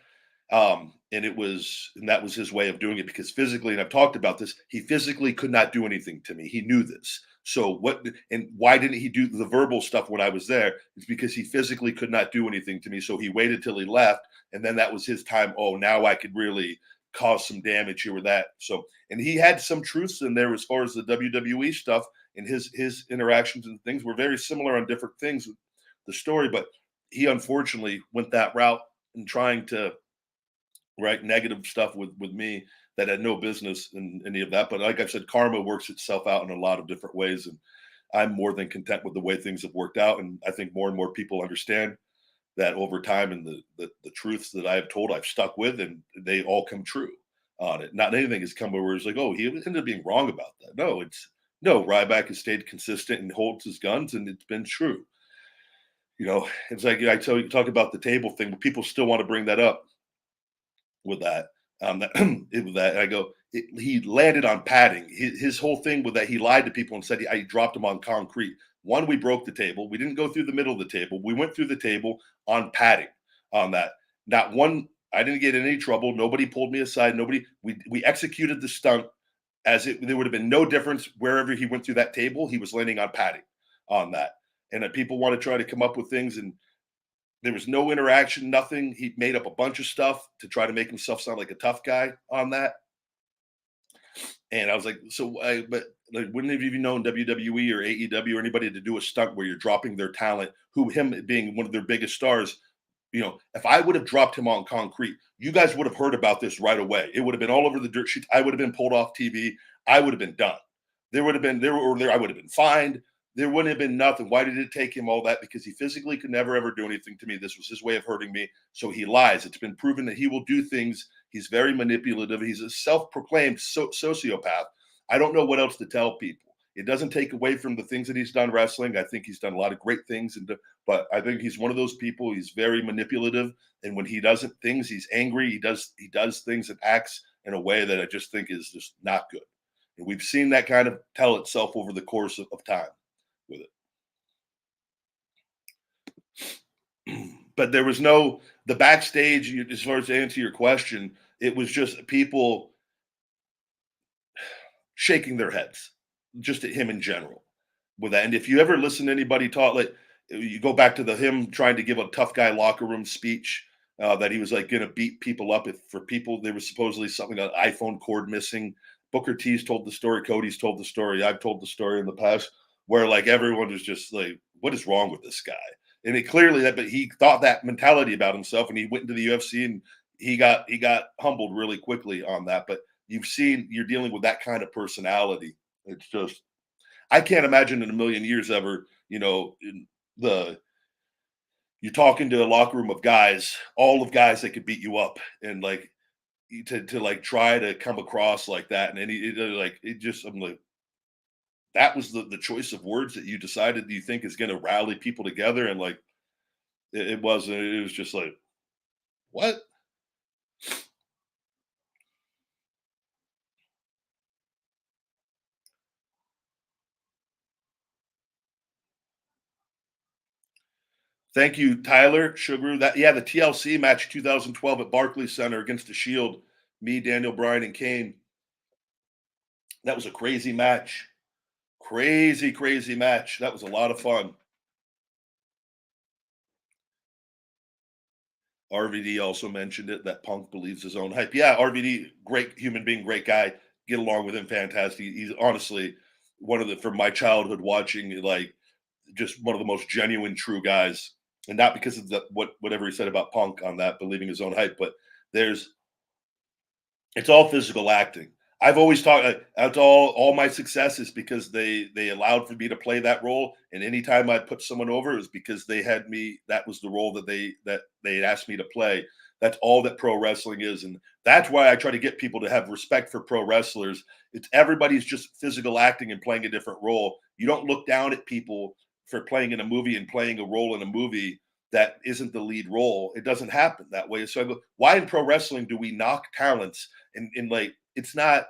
And that was his way of doing it because physically, and I've talked about this, he physically could not do anything to me. He knew this. So and why didn't he do the verbal stuff when I was there? It's because he physically could not do anything to me. So he waited till he left. And then that was his time. Oh, now I could really cause some damage here with that. So, and he had some truths in there as far as the WWE stuff and his interactions and things were very similar on different things with the story, but he unfortunately went that route in trying to write negative stuff with me that had no business in any of that. But like I said, karma works itself out in a lot of different ways, and I'm more than content with the way things have worked out. And I think more and more people understand that over time, and the truths that I have told, I've stuck with, and they all come true on it. Not anything has come where it's like, oh, he ended up being wrong about that. No, Ryback has stayed consistent and holds his guns, and it's been true. It's like I tell you, talk about the table thing, but people still want to bring that up with that. With that, I go, he landed on padding. His whole thing with that, he lied to people and said I dropped him on concrete. One, we broke the table. We didn't go through the middle of the table. We went through the table on padding on that. Not one, I didn't get in any trouble. Nobody pulled me aside. We executed the stunt there would have been no difference wherever he went through that table. He was landing on padding on that. And people want to try to come up with things, and there was no interaction, nothing. He made up a bunch of stuff to try to make himself sound like a tough guy on that. And I was like, but like, wouldn't have you known WWE or AEW or anybody to do a stunt where you're dropping their talent, him being one of their biggest stars? If I would have dropped him on concrete, you guys would have heard about this right away. It would have been all over the dirt sheets. I would have been pulled off TV. I would have been done. I would have been fined. There wouldn't have been nothing. Why did it take him all that? Because he physically could never ever do anything to me. This was his way of hurting me. So he lies. It's been proven that he will do things. He's very manipulative. He's a self-proclaimed sociopath. I don't know what else to tell people. It doesn't take away from the things that he's done wrestling. I think he's done a lot of great things, but I think he's one of those people. He's very manipulative, and when he doesn't things, he's angry. He does things and acts in a way that I just think is just not good. And we've seen that kind of tell itself over the course of time with it. But there was the backstage, as far as to answer your question, it was just people shaking their heads just at him in general with that. And if you ever listen to anybody talk, like you go back to him trying to give a tough guy locker room speech, that he was like going to beat people up for people. There was supposedly something, an iPhone cord missing. Booker T's told the story. Cody's told the story. I've told the story in the past where like everyone was just like, what is wrong with this guy? And it clearly but he thought that mentality about himself, and he went into the UFC and he got humbled really quickly on that. But you're dealing with that kind of personality. It's just, I can't imagine in a million years ever, in you're talking to a locker room of guys, all of guys that could beat you up, and like to like try to come across like that. And I'm like, that was the choice of words that you decided you think is going to rally people together. And like, it wasn't, it was just like, what? Thank you, Tyler Sugar. The TLC match 2012 at Barclays Center against the Shield. Me, Daniel Bryan, and Kane. That was a crazy match. Crazy, crazy match. That was a lot of fun. RVD also mentioned it, that Punk believes his own hype. Yeah, RVD, great human being, great guy. Get along with him, fantastic. He's honestly one of the, from my childhood watching, like, just one of the most genuine, true guys. And not because of whatever he said about Punk on that, believing his own hype, but there's it's all physical acting. I've always talked. That's all my success is because they allowed for me to play that role, and anytime I put someone over, it was because they had me. That was the role that they had asked me to play. That's all that pro wrestling is, and that's why I try to get people to have respect for pro wrestlers. It's everybody's just physical acting and playing a different role. You don't look down at people for playing in a movie and playing a role in a movie that isn't the lead role. It doesn't happen that way. So I go, why in pro wrestling do we knock talents? And like, it's not,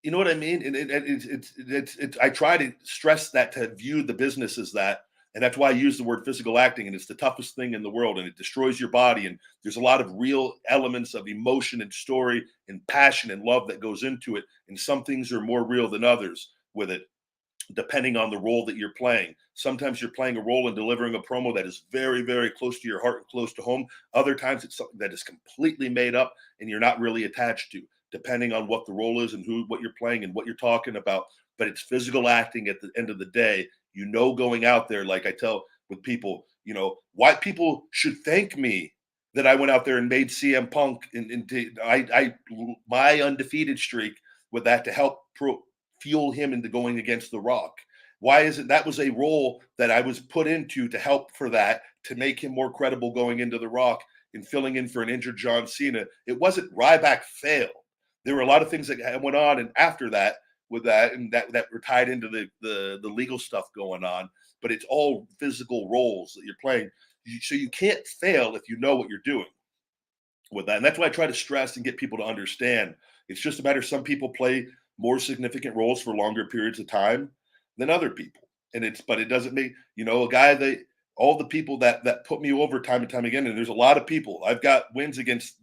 you know what I mean? And it's I try to stress that, to view the business as that. And that's why I use the word physical acting, and it's the toughest thing in the world, and it destroys your body. And there's a lot of real elements of emotion and story and passion and love that goes into it. And some things are more real than others with it, depending on the role that you're playing. Sometimes you're playing a role and delivering a promo that is very, very close to your heart and close to home. Other times it's something that is completely made up and you're not really attached to, depending on what the role is and what you're playing and what you're talking about. But it's physical acting at the end of the day. Going out there, like I tell with people, why people should thank me that I went out there and made CM Punk my undefeated streak with that, to help fuel him into going against The Rock. Why is it that was a role that I was put into to help for that, to make him more credible going into The Rock and filling in for an injured John Cena? It wasn't Ryback fail. There were a lot of things that went on, and after that, with that, and that were tied into the legal stuff going on. But it's all physical roles that you're playing, so you can't fail if you know what you're doing with that. And that's why I try to stress and get people to understand. It's just a matter, some people play more significant roles for longer periods of time than other people. But it doesn't make, a guy that all the people that put me over time and time again. And there's a lot of people. I've got wins against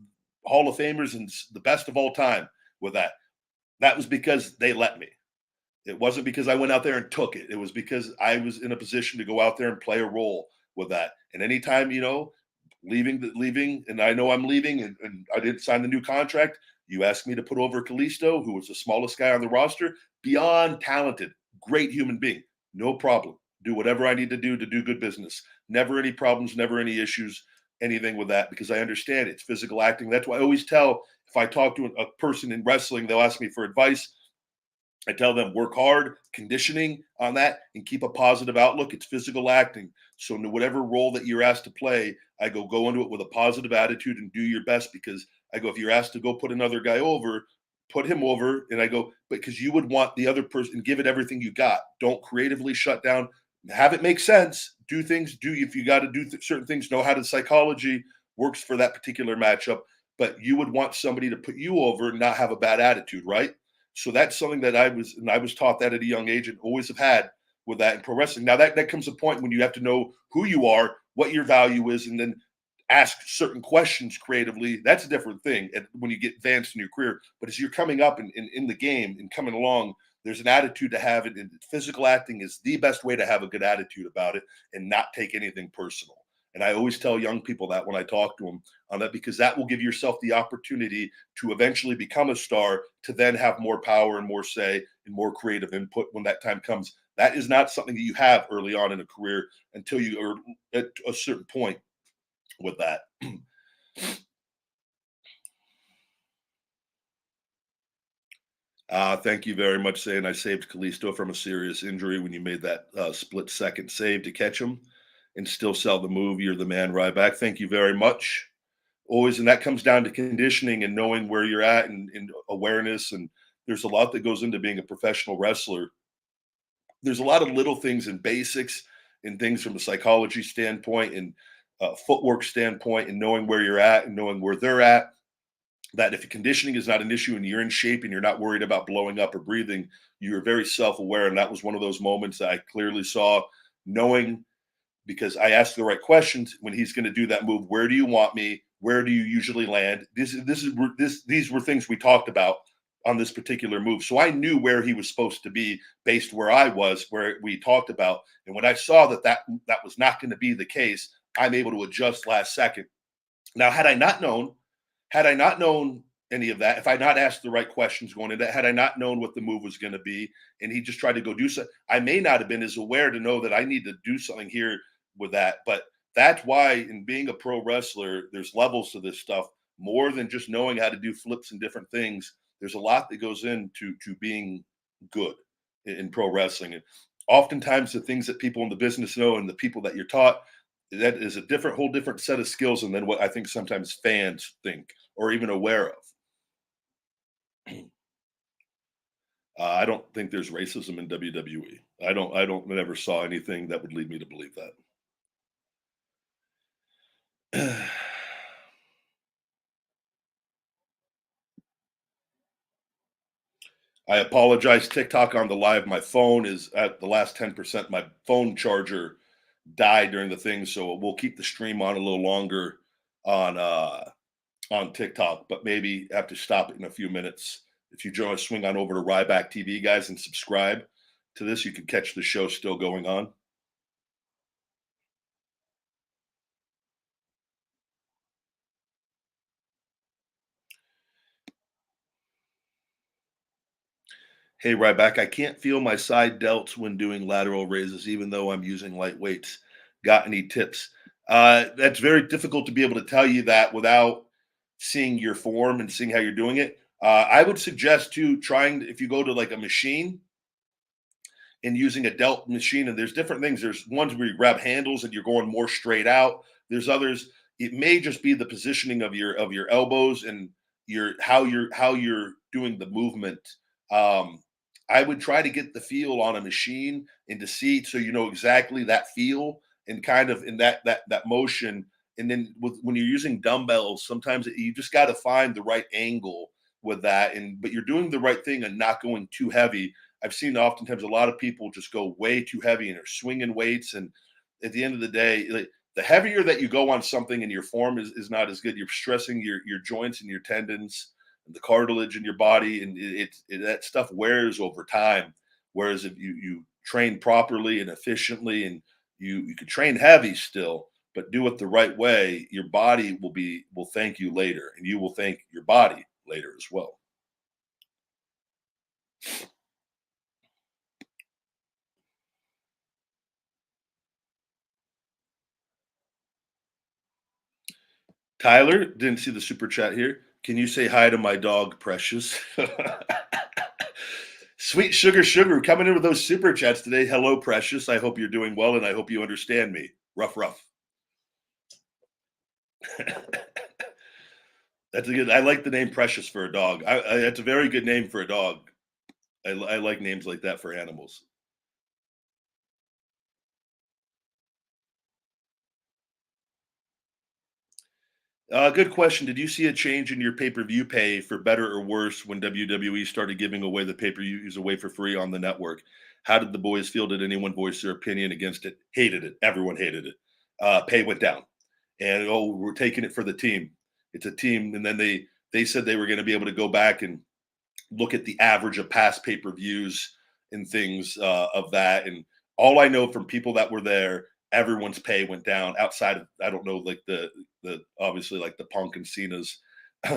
Hall of Famers and the best of all time with that. That was because they let me. It wasn't because I went out there and took it. It was because I was in a position to go out there and play a role with that. And anytime, leaving, and I know I'm leaving, and I didn't sign the new contract. You asked me to put over Kalisto, who was the smallest guy on the roster, beyond talented, great human being. No problem. Do whatever I need to do good business. Never any problems, never any issues, anything with that, because I understand it's physical acting. That's why I always tell, if I talk to a person in wrestling, they'll ask me for advice. I tell them, work hard, conditioning on that, and keep a positive outlook. It's physical acting. So in whatever role that you're asked to play, I go into it with a positive attitude and do your best, because I go, if you're asked to go put another guy over, put him over. And I go, because you would want the other person, give it everything you got. Don't creatively shut down. Have it make sense. Do things. If you got to do certain things, know how the psychology works for that particular matchup. But you would want somebody to put you over and not have a bad attitude, right? So that's something that I was taught that at a young age, and always have had with that in pro wrestling. Now that comes a point when you have to know who you are, what your value is, and then ask certain questions creatively. That's a different thing when you get advanced in your career. But as you're coming up in the game and coming along, there's an attitude to have it. And physical acting is the best way to have a good attitude about it and not take anything personal. And I always tell young people that when I talk to them on that, because that will give yourself the opportunity to eventually become a star, to then have more power and more say and more creative input when that time comes. That is not something that you have early on in a career until you are at a certain point with that. Thank you very much, saying I saved Kalisto from a serious injury when you made that split-second save to catch him and still sell the move. You're the man, Ryback. Thank you very much. Always, and that comes down to conditioning and knowing where you're at, and awareness. And there's a lot that goes into being a professional wrestler. There's a lot of little things and basics and things from a psychology standpoint and footwork standpoint, and knowing where you're at and knowing where they're at, that if conditioning is not an issue and you're in shape and you're not worried about blowing up or breathing, you're very self-aware. And that was one of those moments that I clearly saw, knowing because I asked the right questions when he's going to do that move. Where do you want me? Where do you usually land? These were things we talked about on this particular move. So I knew where he was supposed to be based where I was, where we talked about. And when I saw that was not going to be the case, I'm able to adjust last second. Now, had I not known any of that, if I had not asked the right questions going into that, had I not known what the move was going to be, and he just tried to go do something, I may not have been as aware to know that I need to do something here with that. But that's why, in being a pro wrestler, there's levels to this stuff more than just knowing how to do flips and different things. There's a lot that goes into being good in pro wrestling. And oftentimes, the things that people in the business know and the people that you're taught, that is a whole different set of skills than what I think sometimes fans think or even aware of. I don't think there's racism in WWE. Never saw anything that would lead me to believe that. I apologize, TikTok on the live. My phone is at the last 10%. My phone charger died during the thing, so we'll keep the stream on a little longer on TikTok, but maybe have to stop it in a few minutes. If you join, swing on over to Ryback TV, guys, and subscribe to this, you can catch the show still going on. Hey, Ryback, I can't feel my side delts when doing lateral raises, even though I'm using light weights. Got any tips? That's very difficult to be able to tell you that without seeing your form and seeing how you're doing it. I would suggest too trying, if you go to like a machine and using a delt machine, and there's different things. There's ones where you grab handles and you're going more straight out. There's others. It may just be the positioning of your elbows and how you're doing the movement. Um, I would try to get the feel on a machine and to see, so you know exactly that feel and kind of in that motion. And then when you're using dumbbells, sometimes you just got to find the right angle with that. But you're doing the right thing and not going too heavy. I've seen oftentimes a lot of people just go way too heavy and are swinging weights. And at the end of the day, like, the heavier that you go on something and your form is not as good, you're stressing your joints and your tendons and the cartilage in your body, and that stuff wears over time. Whereas if you train properly and efficiently, and you can train heavy still, but do it the right way, your body will thank you later, and you will thank your body later as well. Tyler, didn't see the super chat here. Can you say hi to my dog, Precious? Sweet sugar, coming in with those super chats today. Hello, Precious. I hope you're doing well, and I hope you understand me. Rough. That's a good. I like the name Precious for a dog. That's a very good name for a dog. I like names like that for animals. Good question. Did you see a change in your pay-per-view pay for better or worse when WWE started giving away the pay-per-views away for free on the network? How did the boys feel? Did anyone voice their opinion against it? Hated it. Everyone hated it. Pay went down, and we're taking it for the team. It's a team, and then they said they were going to be able to go back and look at the average of past pay-per-views and things of that. And all I know from people that were there, everyone's pay went down outside of, I don't know, like the obviously like the Punk and Cena's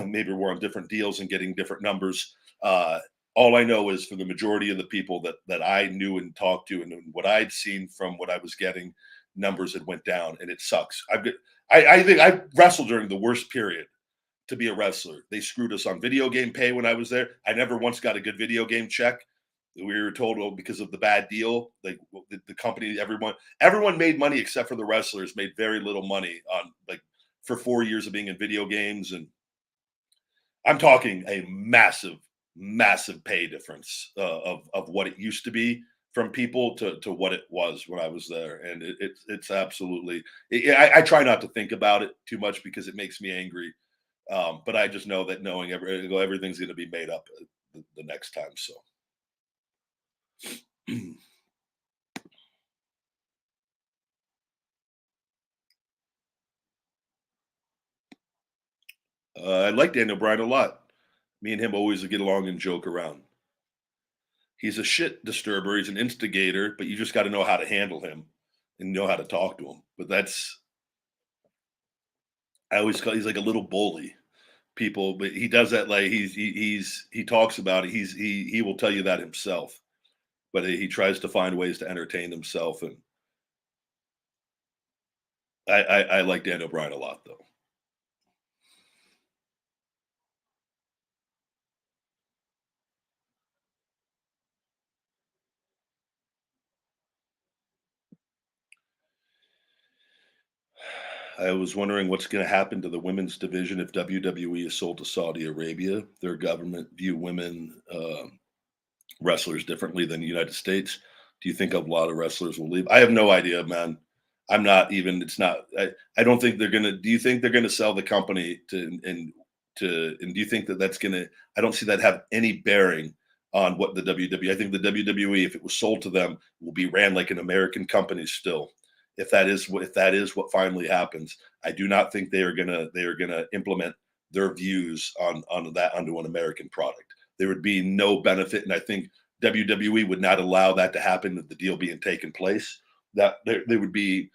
maybe we're on different deals and getting different numbers. All I know is for the majority of the people that I knew and talked to, and what I'd seen from what I was getting, numbers had went down, and it sucks. I think I wrestled during the worst period to be a wrestler. They screwed us on video game pay when I was there. I never once got a good video game check. We were told, oh, because of the bad deal, like the company, everyone made money except for the wrestlers, made very little money on, like, for 4 years of being in video games. And I'm talking a massive pay difference of what it used to be from people to what it was when I was there. And it's absolutely, I try not to think about it too much because it makes me angry. But I just know that knowing everything's going to be made up the next time. So. I like Daniel Bryan a lot. Me and him always get along and joke around. He's a shit disturber. He's an instigator, but you just got to know how to handle him and know how to talk to him. But that's I always call he's like a little bully. People, but he does that like he talks about it. He will tell you that himself, but he tries to find ways to entertain himself. And I like Daniel Bryan a lot though. I was wondering what's going to happen to the women's division if WWE is sold to Saudi Arabia. Their government view women wrestlers differently than the United States. Do you think a lot of wrestlers will leave? I have no idea, man. I'm not even. It's not. I don't think they're gonna. Do you think they're gonna sell the company and do you think that that's gonna? I don't see that have any bearing on what the WWE. I think the WWE, if it was sold to them, will be ran like an American company still. If that is what finally happens, I do not think they are gonna implement their views on that onto an American product. There would be no benefit, and I think WWE would not allow that to happen. With the deal being taken place, that there would be.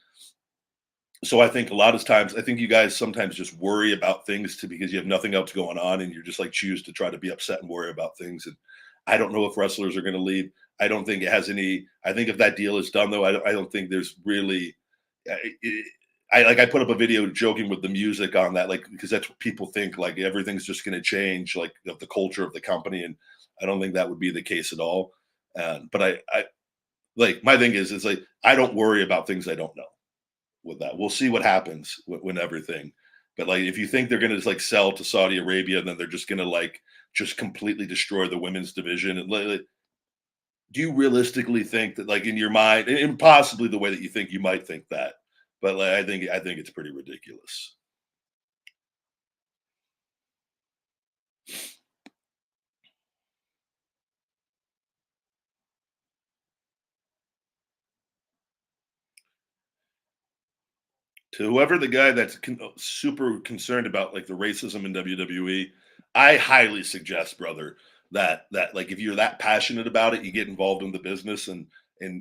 So I think a lot of times, I think you guys sometimes just worry about things because you have nothing else going on, and you're just like choose to try to be upset and worry about things. And I don't know if wrestlers are going to leave. I don't think it has any. I think if that deal is done, though, I don't think there's really. I put up a video joking with the music on that, like because that's what people think, like everything's just going to change, like of the culture of the company, and I don't think that would be the case at all. But I like my thing is, it's like I don't worry about things I don't know. With that, we'll see what happens when everything. But like, if you think they're going to just like sell to Saudi Arabia, and then they're just going to like just completely destroy the women's division, and like, do you realistically think that, like in your mind, and possibly the way that you think you might think that, but like, I think it's pretty ridiculous. To whoever the guy that's super concerned about like the racism in WWE, I highly suggest, brother, that like if you're that passionate about it, you get involved in the business and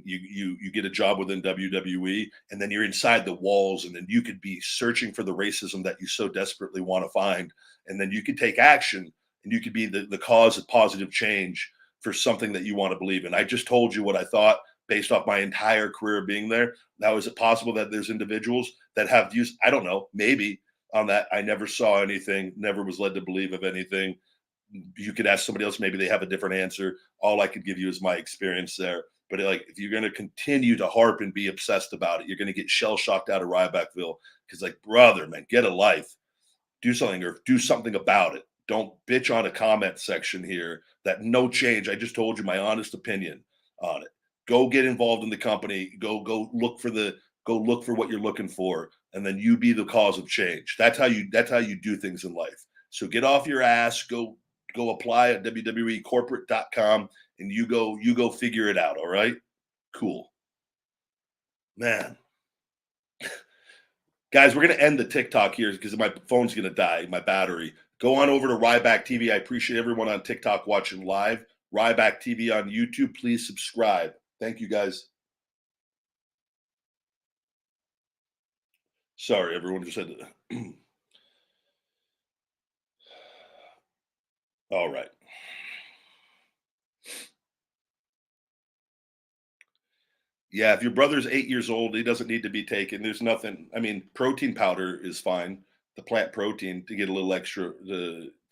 you get a job within WWE, and then you're inside the walls, and then you could be searching for the racism that you so desperately want to find, and then you could take action, and you could be the cause of positive change for something that you want to believe in. I just told you what I thought based off my entire career being there. Now, is it possible that there's individuals that have views? I don't know. Maybe on that. I never saw anything, never was led to believe of anything. You could ask somebody else, maybe they have a different answer. All I could give you is my experience there. But like, if you're going to continue to harp and be obsessed about it, you're going to get shell shocked out of Rybackville. Because, like, brother, man, get a life, do something or do something about it. Don't bitch on a comment section here that no change. I just told you my honest opinion on it. Go get involved in the company. Go look for what you're looking for, and then you be the cause of change. That's how you do things in life. So get off your ass. Go apply at wwecorporate.com, and you go figure it out. All right. Cool. Man. Guys, we're going to end the TikTok here because my phone's going to die, my battery. Go on over to Ryback TV. I appreciate everyone on TikTok watching live. Ryback TV on YouTube. Please subscribe. Thank you, guys. Sorry, everyone just had to. All right. Yeah, if your brother's 8 years old, he doesn't need to be taken. There's nothing. I mean, protein powder is fine. The plant protein to get a little extra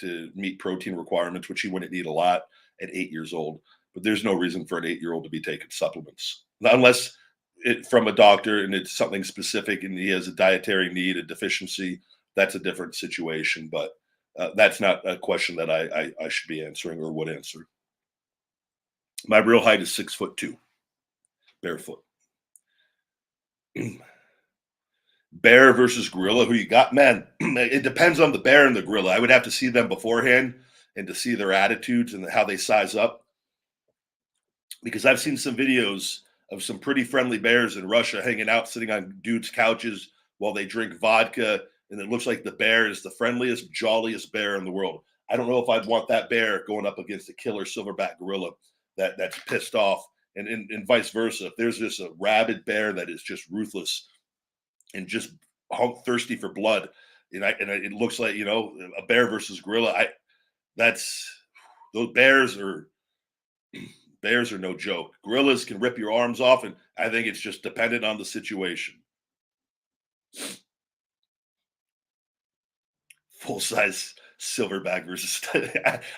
to meet protein requirements, which he wouldn't need a lot at 8 years old. But there's no reason for an 8-year old to be taking supplements unless it from a doctor and it's something specific and he has a dietary need, a deficiency. That's a different situation. But that's not a question that I should be answering or would answer. My real height is 6'2", barefoot. Bear versus gorilla, who you got? Man, it depends on the bear and the gorilla. I would have to see them beforehand and to see their attitudes and how they size up. Because I've seen some videos of some pretty friendly bears in Russia hanging out, sitting on dudes' couches while they drink vodka and it looks like the bear is the friendliest, jolliest bear in the world. I don't know if I'd want that bear going up against a killer silverback gorilla that's pissed off, and vice versa. If there's just a rabid bear that is just ruthless and just thirsty for blood, it looks like, a bear versus gorilla. That's those bears are no joke. Gorillas can rip your arms off, and I think it's just dependent on the situation. Full size silverback versus.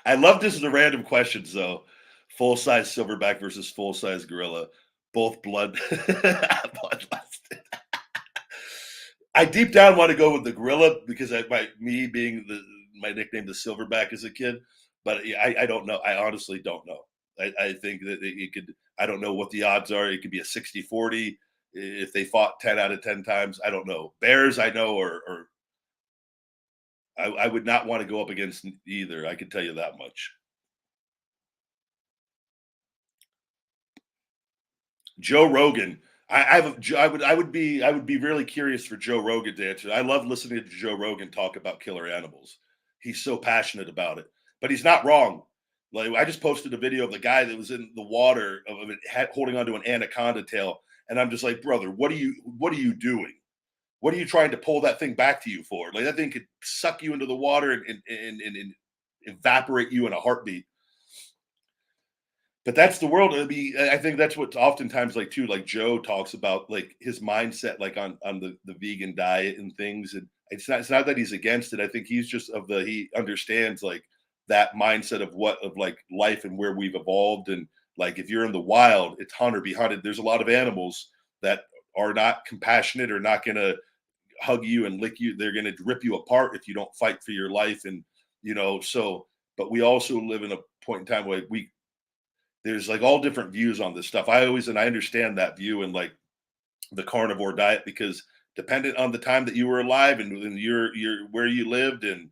I love this as a random questions though. Full size silverback versus full size gorilla, both bloodlusted. I deep down want to go with the gorilla because me being my nickname the silverback as a kid, but I don't know. I honestly don't know. I think that it could. I don't know what the odds are. It could be a 60-40 if they fought 10 out of 10 times. I don't know. Bears, I know, or I would not want to go up against either. I can tell you that much. Joe Rogan. I would be really curious for Joe Rogan to answer. I love listening to Joe Rogan talk about killer animals. He's so passionate about it, but he's not wrong. Like I just posted a video of the guy that was in the water of it holding onto an anaconda tail, and I'm just like, brother, what are you doing? What are you trying to pull that thing back to you for? Like that thing could suck you into the water and evaporate you in a heartbeat. But that's the world. I think that's what oftentimes like too, like Joe talks about like his mindset, like on the vegan diet and things. And it's not that he's against it. I think he's just he understands like that mindset of like life and where we've evolved. And like if you're in the wild, it's hunter be hunted. There's a lot of animals that are not compassionate or not gonna hug you and lick you. They're gonna rip you apart if you don't fight for your life. And but we also live in a point in time where there's like all different views on this stuff. I understand that view and like the carnivore diet because dependent on the time that you were alive and your where you lived and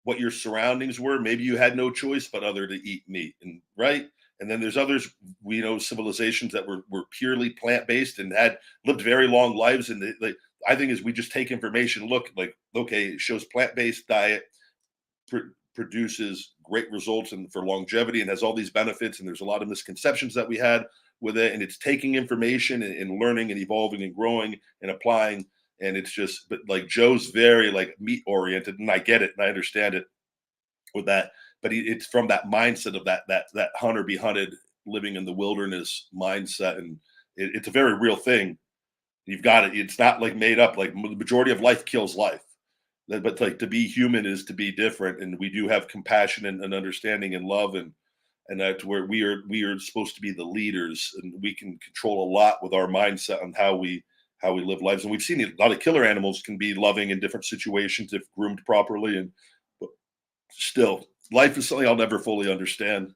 what your surroundings were, maybe you had no choice but other to eat meat and right. And then there's others, we know civilizations that were purely plant-based and had lived very long lives. And I think as we just take information, look like, okay, it shows plant-based diet produces great results and for longevity and has all these benefits. And there's a lot of misconceptions that we had with it. And it's taking information and learning and evolving and growing and applying. And it's just, but like Joe's very like meat oriented, and I get it and I understand it with that. But it's from that mindset of that hunter be hunted, living in the wilderness mindset, and it's a very real thing. You've got it. It's not like made up. Like the majority of life kills life. But like to be human is to be different, and we do have compassion and understanding and love, and that's where we are supposed to be the leaders, and we can control a lot with our mindset on how we live lives. And we've seen a lot of killer animals can be loving in different situations if groomed properly, and but still, life is something I'll never fully understand.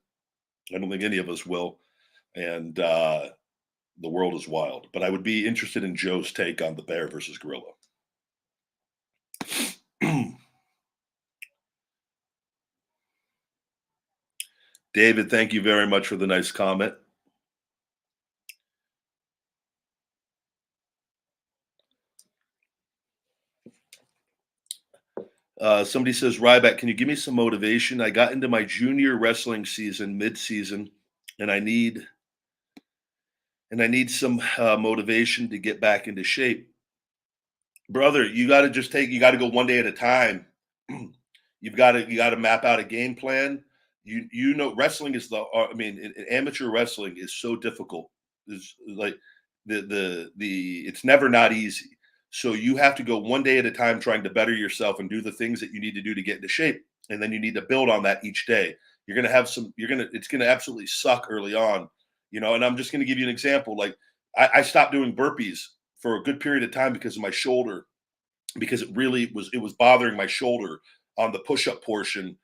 I don't think any of us will, and the world is wild. But I would be interested in Joe's take on the bear versus gorilla. David, thank you very much for the nice comment. Somebody says, Ryback, can you give me some motivation? I got into my junior wrestling season, mid-season, and I need some motivation to get back into shape. Brother, you got to go one day at a time. You got to map out a game plan. Wrestling is amateur wrestling is so difficult. It's like it's never not easy. So you have to go one day at a time trying to better yourself and do the things that you need to do to get into shape. And then you need to build on that each day. It's going to absolutely suck early on, and I'm just going to give you an example. Like I stopped doing burpees for a good period of time because of my shoulder, because it was bothering my shoulder on the push-up portion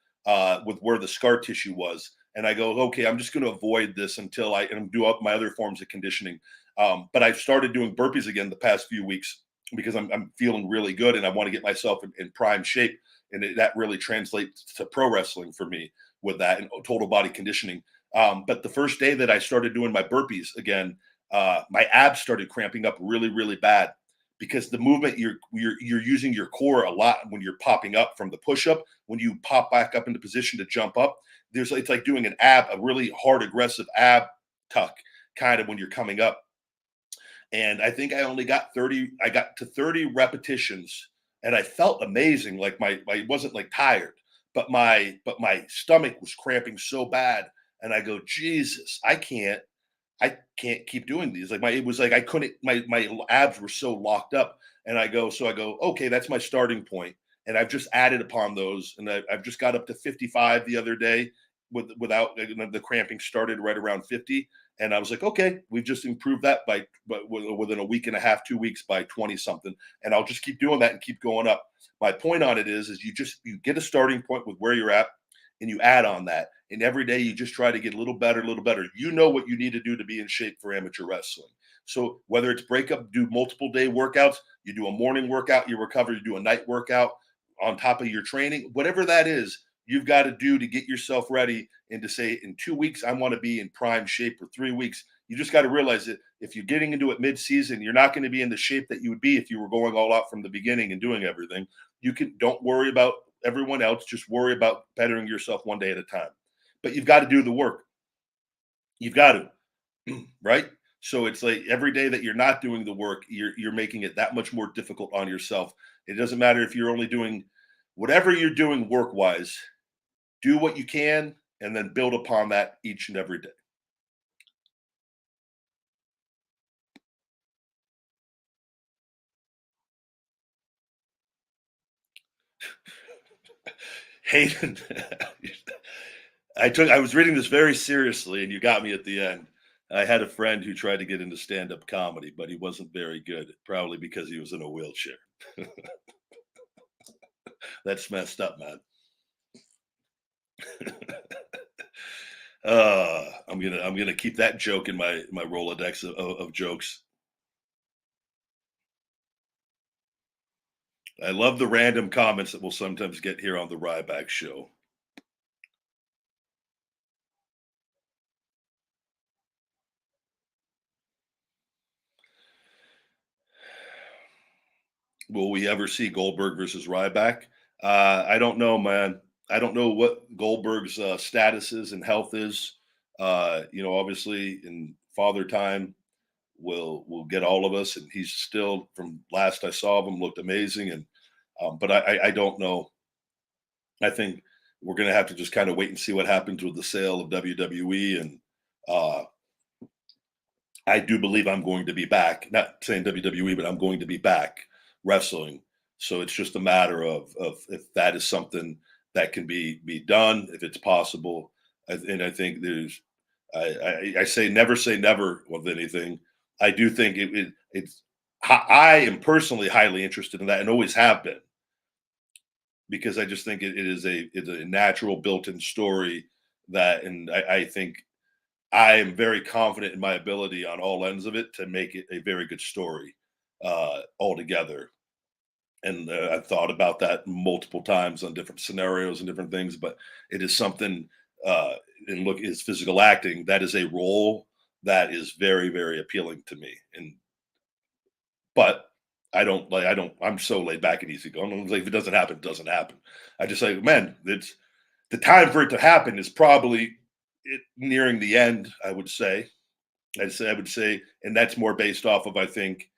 with where the scar tissue was. And I go, okay, I'm just going to avoid this until I do up my other forms of conditioning. But I've started doing burpees again the past few weeks because I'm feeling really good and I want to get myself in prime shape. And that really translates to pro wrestling for me with that and total body conditioning. But the first day that I started doing my burpees again, my abs started cramping up really, really bad because the movement you're using your core a lot when you're popping up from the push up. When you pop back up into position to jump up, it's like doing a really hard aggressive ab tuck kind of when you're coming up. And I think I only got 30. I got to 30 repetitions, and I felt amazing. Like I wasn't like tired, but my stomach was cramping so bad, and I go, Jesus, I can't keep doing these. Like it was like I couldn't. My abs were so locked up, and I go, okay, that's my starting point, and I've just added upon those, and I've just got up to 55 the other day without the cramping started right around 50, and I was like, okay, we've just improved that but within a week and a half, 2 weeks by 20 something, and I'll just keep doing that and keep going up. My point on it is you get a starting point with where you're at, and you add on that. And every day you just try to get a little better, a little better. You know what you need to do to be in shape for amateur wrestling. So whether it's break up, do multiple day workouts, you do a morning workout, you recover, you do a night workout on top of your training, whatever that is, you've got to do to get yourself ready and to say in 2 weeks, I want to be in prime shape, or 3 weeks. You just got to realize that if you're getting into it mid-season, you're not going to be in the shape that you would be if you were going all out from the beginning and doing everything. Don't worry about everyone else, just worry about bettering yourself one day at a time. But you've got to do the work. You've got to, right? So it's like every day that you're not doing the work, you're making it that much more difficult on yourself. It doesn't matter if you're only doing whatever you're doing work wise, do what you can and then build upon that each and every day. Hayden, I was reading this very seriously, and you got me at the end. I had a friend who tried to get into stand-up comedy, but he wasn't very good, probably because he was in a wheelchair. That's messed up, man. I'm gonna keep that joke in my Rolodex of jokes. I love the random comments that we'll sometimes get here on the Ryback show. Will we ever see Goldberg versus Ryback? I don't know, man. I don't know what Goldberg's status is and health is. Obviously, in Father Time, will get all of us, and he's still, from last I saw of him, looked amazing. And but I don't know. I think we're going to have to just kind of wait and see what happens with the sale of WWE. And uh, I do believe I'm going to be back. Not saying WWE, but I'm going to be back wrestling. So it's just a matter of if that is something that can be done, if it's possible. And I think I say never with anything. I do think I am personally highly interested in that and always have been, because I just think it's a natural built-in story that, and I think I am very confident in my ability on all ends of it to make it a very good story altogether. And I've thought about that multiple times on different scenarios and different things, but it is something. Uh, and look, is physical acting. That is a role that is very, very appealing to me. And but I'm so laid back and easy going. Like, if it doesn't happen, it doesn't happen. I just say, man, it's the time for it to happen is probably nearing the end. I would say, and that's more based off of, I think,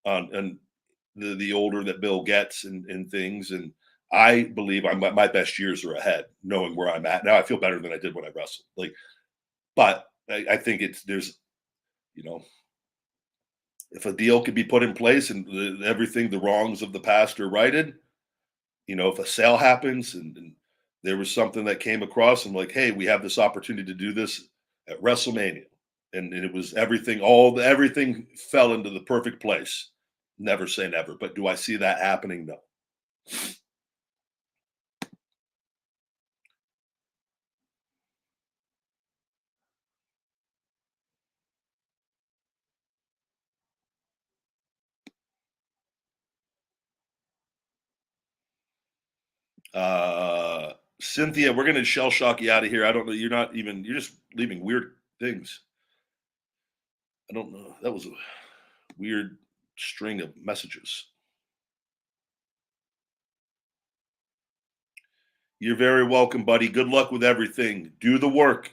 on the older that Bill gets and things. And I believe my best years are ahead, knowing where I'm at now. I feel better than I did when I wrestled. But I think there's, you know, if a deal could be put in place and everything, the wrongs of the past are righted, if a sale happens and there was something that came across and like, hey, we have this opportunity to do this at WrestleMania, and it was everything, everything fell into the perfect place. Never say never, but do I see that happening? No. Cynthia, we're gonna shell shock you out of here. I don't know. You're just leaving weird things. I don't know. That was a weird string of messages. You're very welcome, buddy. Good luck with everything. Do the work.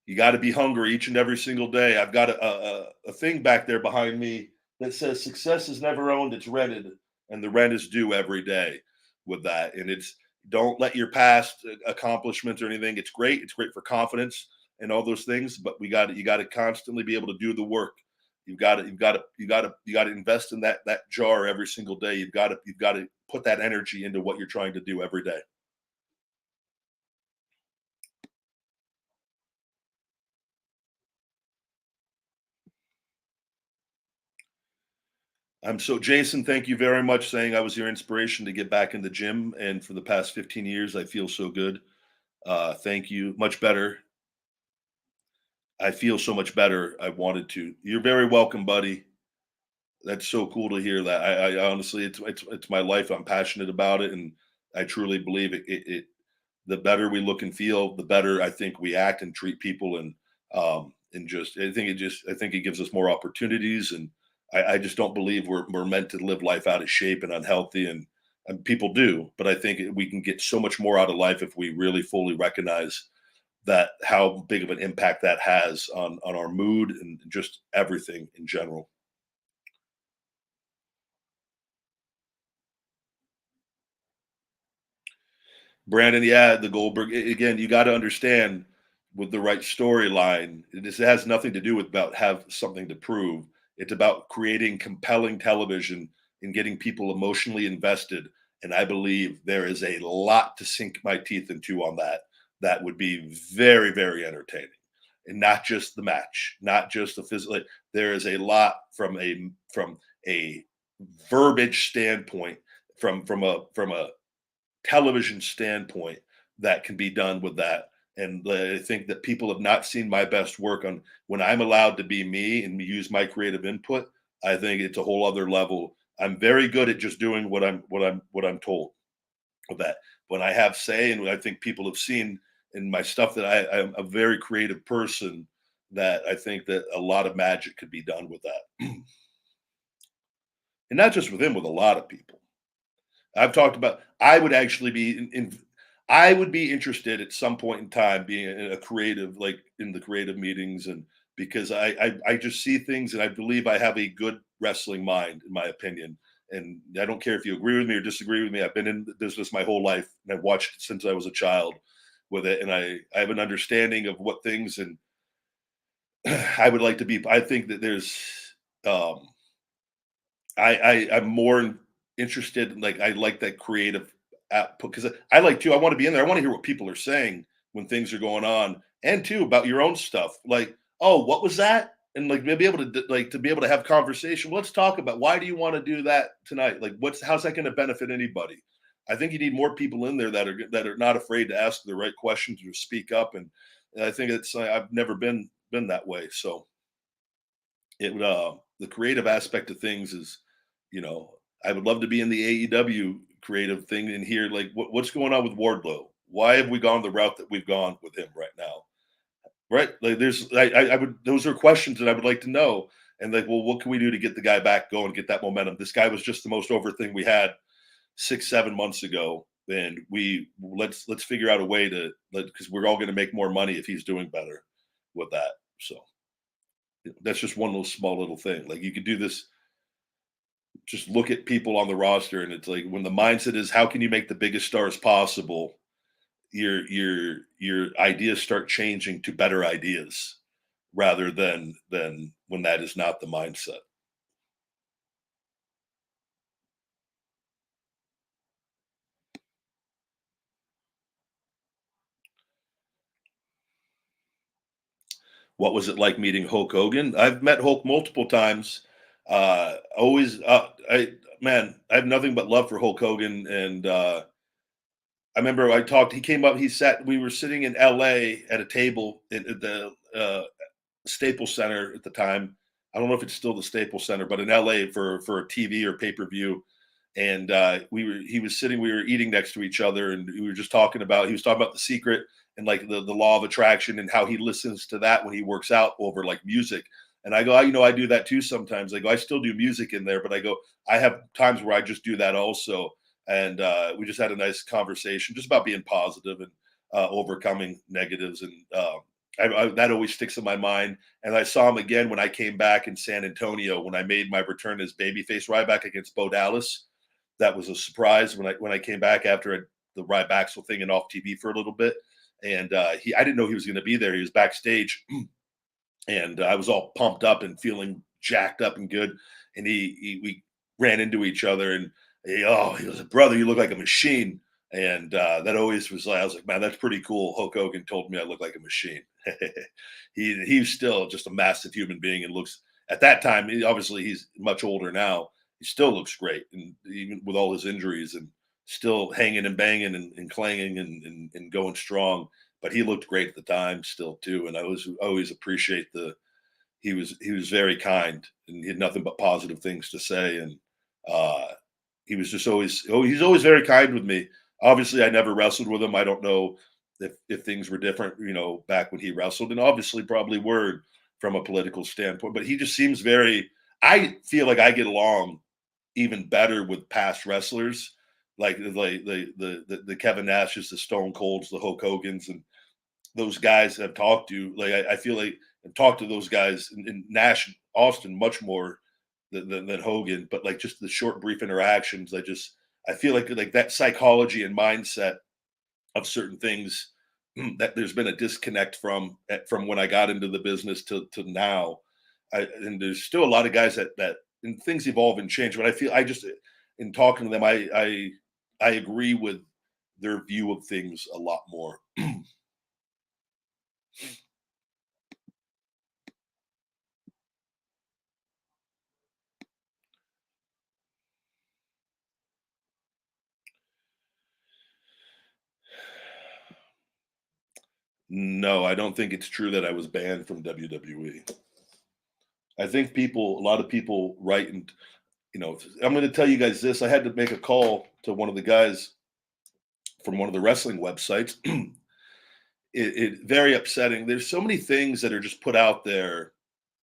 You got to be hungry each and every single day. I've got a thing back there behind me that says success is never owned, it's rented, and the rent is due every day with that. And it's don't let your past accomplishments or anything. It's great. It's great for confidence and all those things, but you got to constantly be able to do the work. You got to invest in that jar every single day. You've got to put that energy into what you're trying to do every day. Jason, thank you very much saying I was your inspiration to get back in the gym. And for the past 15 years, I feel so good. Thank you. Much better. I feel so much better. I wanted to. You're very welcome, buddy. That's so cool to hear that. I honestly, it's my life. I'm passionate about it. And I truly believe the better we look and feel, the better I think we act and treat people. And just, I think it gives us more opportunities. And I just don't believe we're meant to live life out of shape and unhealthy. And people do, but I think we can get so much more out of life if we really fully recognize that how big of an impact that has on our mood and just everything in general. Brandon, yeah, the Goldberg again. You got to understand with the right storyline. This has nothing to do with about have something to prove. It's about creating compelling television and getting people emotionally invested. And I believe there is a lot to sink my teeth into on that. That would be very, very entertaining, and not just the match, not just the physical. There is a lot from a verbiage standpoint, from a television standpoint that can be done with that. And I think that people have not seen my best work on when I'm allowed to be me and use my creative input. I think it's a whole other level. I'm very good at just doing what I'm told with that. When I have say, and I think people have seen in my stuff that I'm a very creative person, that I think that a lot of magic could be done with that. And not just with him, with a lot of people. I've talked about. I would actually be I would be interested at some point in time being a creative, like in the creative meetings, and because I just see things, and I believe I have a good wrestling mind, in my opinion. And I don't care if you agree with me or disagree with me. I've been in the business my whole life, and I've watched it since I was a child with it, and I have an understanding of what things and I would like to be. I think that there's um, I'm more interested in, like, I like that creative because I like to. I want to be in there. I want to hear what people are saying when things are going on, and too about your own stuff. Like, oh, what was that? And like maybe able to like to be able to have conversation. Let's talk about why do you want to do that tonight? Like, how's that going to benefit anybody? I think you need more people in there that are not afraid to ask the right questions or speak up. And I think it's I've never been that way. So it would the creative aspect of things is, I would love to be in the AEW creative thing and hear like what's going on with Wardlow. Why have we gone the route that we've gone with him right now? Right? Like I would those are questions that I would like to know. And like, well, what can we do to get the guy back going, get that momentum? This guy was just the most over thing we had 6, 7 months ago. And let's figure out a way to because we're all going to make more money if he's doing better with that. So that's just one little small little thing. Like you could do this, just look at people on the roster, and it's like when the mindset is how can you make the biggest stars possible, your ideas start changing to better ideas rather than when that is not the mindset. What was it like meeting Hulk Hogan? I've met Hulk multiple times. Always, I have nothing but love for Hulk Hogan. And I remember I talked. He came up. He sat. We were sitting in L.A. at a table at the Staples Center at the time. I don't know if it's still the Staples Center, but in L.A. for a TV or pay per view. And he was sitting. We were eating next to each other, and we were just talking about. He was talking about The Secret and like the law of attraction and how he listens to that when he works out over like music. And I go, I do that too sometimes. I go, I still do music in there, but I go, I have times where I just do that also. And we just had a nice conversation just about being positive and overcoming negatives. And that always sticks in my mind. And I saw him again when I came back in San Antonio when I made my return as babyface Ryback against Bo Dallas. That was a surprise when I came back after the Ryback thing and off TV for a little bit. And I didn't know he was going to be there. He was backstage, and I was all pumped up and feeling jacked up and good. And we ran into each other, and he was brother, you look like a machine. And that always was like, I was like, man, that's pretty cool. Hulk Hogan told me I look like a machine. He's still just a massive human being and looks at that time. Obviously, he's much older now. He still looks great, and even with all his injuries, and still hanging and banging and clanging and going strong. But he looked great at the time still too. And I always appreciate he was very kind, and he had nothing but positive things to say. And he was just he's always very kind with me. Obviously, I never wrestled with him. I don't know if things were different, back when he wrestled, and obviously probably were from a political standpoint. But he just seems very. I feel like I get along even better with past wrestlers, like the Kevin Nashes, the Stone Colds, the Hulk Hogans, and those guys I've talked to. Like I feel like I've talked to those guys in Nash, Austin, much more than Hogan. But like just the short, brief interactions, I feel like that psychology and mindset of certain things that there's been a disconnect from when I got into the business to now. And there's still a lot of guys that and things evolve and change. But I feel in talking to them, I agree with their view of things a lot more. No, I don't think it's true that I was banned from WWE. I think a lot of people write, and I'm going to tell you guys this. I had to make a call to one of the guys from one of the wrestling websites. It very upsetting. There's so many things that are just put out there,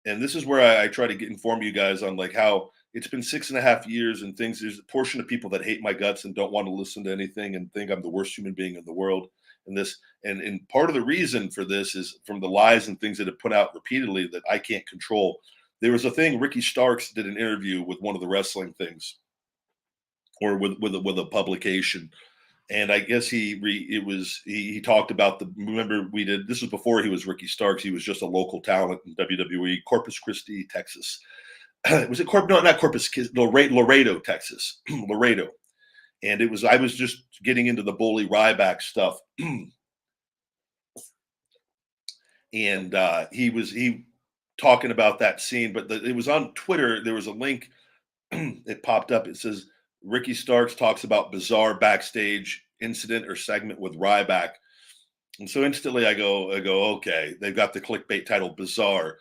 and this is where I try to inform you guys on like how it's been 6.5 years and things. There's a portion of people that hate my guts and don't want to listen to anything and think I'm the worst human being in the world. And part of the reason for this is from the lies and things that have put out repeatedly that I can't control. There was a thing, Ricky Starks did an interview with one of the wrestling things, or with a publication, and I guess he talked about remember we did, this was before he was Ricky Starks. He was just a local talent in WWE, Corpus Christi, Texas. Was it No, not Corpus, Laredo, Texas, Laredo. And I was just getting into the bully Ryback stuff. And he talking about that scene, but it was on Twitter. There was a link. It popped up. It says Ricky Starks talks about bizarre backstage incident or segment with Ryback. And so instantly I go, okay, they've got the clickbait title bizarre.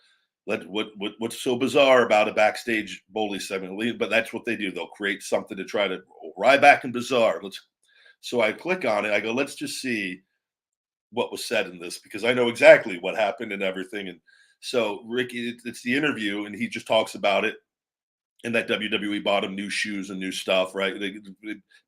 What's so bizarre about a backstage bully segment? But that's what they do. They'll create something to try to Ryback and bizarre. So I click on it. I go, let's just see what was said in this, because I know exactly what happened and everything. And so Ricky, it's the interview, and he just talks about it, and that WWE bought him new shoes and new stuff, right?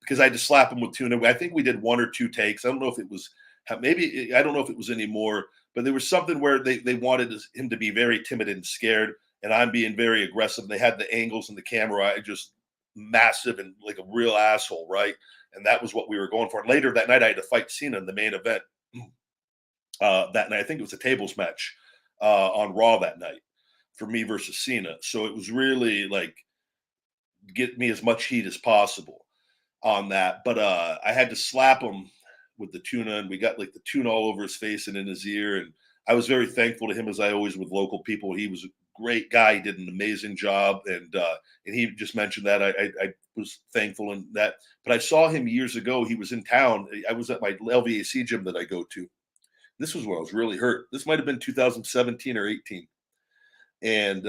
Because I had to slap him with tuna. I think we did 1 or 2 takes. I don't know if it was I don't know if it was any more, but there was something where they wanted him to be very timid and scared, and I'm being very aggressive. They had the angles and the camera, I just massive and like a real asshole, right? And that was what we were going for. And later that night, I had to fight Cena in the main event. That night, I think it was a tables match on Raw that night for me versus Cena. So it was really like get me as much heat as possible on that. But I had to slap him with the tuna, and we got like the tuna all over his face and in his ear. And I was very thankful to him, as I always with local people. He was a great guy. He did an amazing job, and he just mentioned that. I was thankful in that. But I saw him years ago. He was in town. I was at my LVAC gym that I go to. This was when I was really hurt. This might have been 2017 or 18. And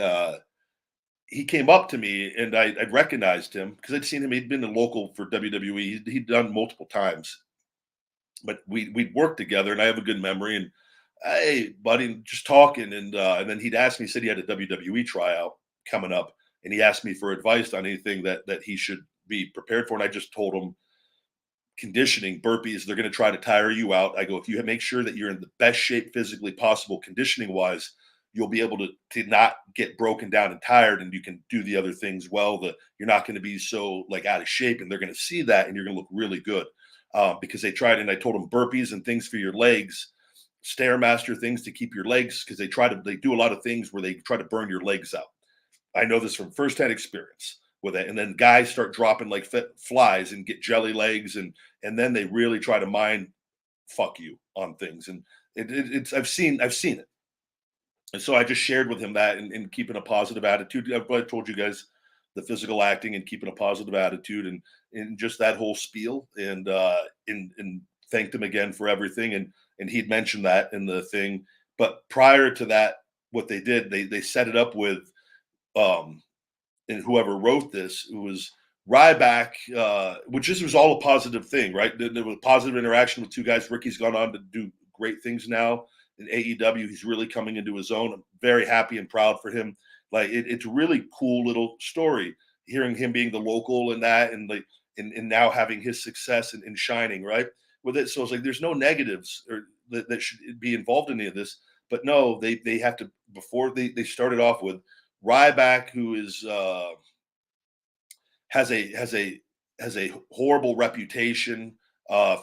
he came up to me, and I recognized him because I'd seen him. He'd been a local for WWE. He'd done multiple times, but we'd worked together, and I have a good memory. And hey, buddy, just talking. And then he'd asked me, he said he had a WWE tryout coming up, and he asked me for advice on anything that he should be prepared for. And I just told him conditioning, burpees, they're going to try to tire you out. I go, if you make sure that you're in the best shape physically possible, conditioning wise, you'll be able to not get broken down and tired, and you can do the other things well. You're not going to be so like out of shape, and they're going to see that, and you're going to look really good. Because they tried, and I told them burpees and things for your legs, stairmaster things to keep your legs, because they do a lot of things where they try to burn your legs out. I know this from firsthand experience with it. And then guys start dropping like flies and get jelly legs, and then they really try to mind fuck you on things. And it's I've seen it. And so I just shared with him that, and keeping a positive attitude. I told you guys the physical acting and keeping a positive attitude, and just that whole spiel, and thanked him again for everything. And he'd mentioned that in the thing. But prior to that, what they did, they set it up with um and whoever wrote this, it was Ryback, which this was all a positive thing, right? There was a positive interaction with two guys. Ricky's gone on to do great things now in AEW. He's really coming into his own. I'm very happy and proud for him. Like it's a really cool little story, hearing him being the local and that, and like and now having his success and shining right with it. So it's like there's no negatives or that should be involved in any of this. But no, they have to, before they started off with Ryback, who is has a horrible reputation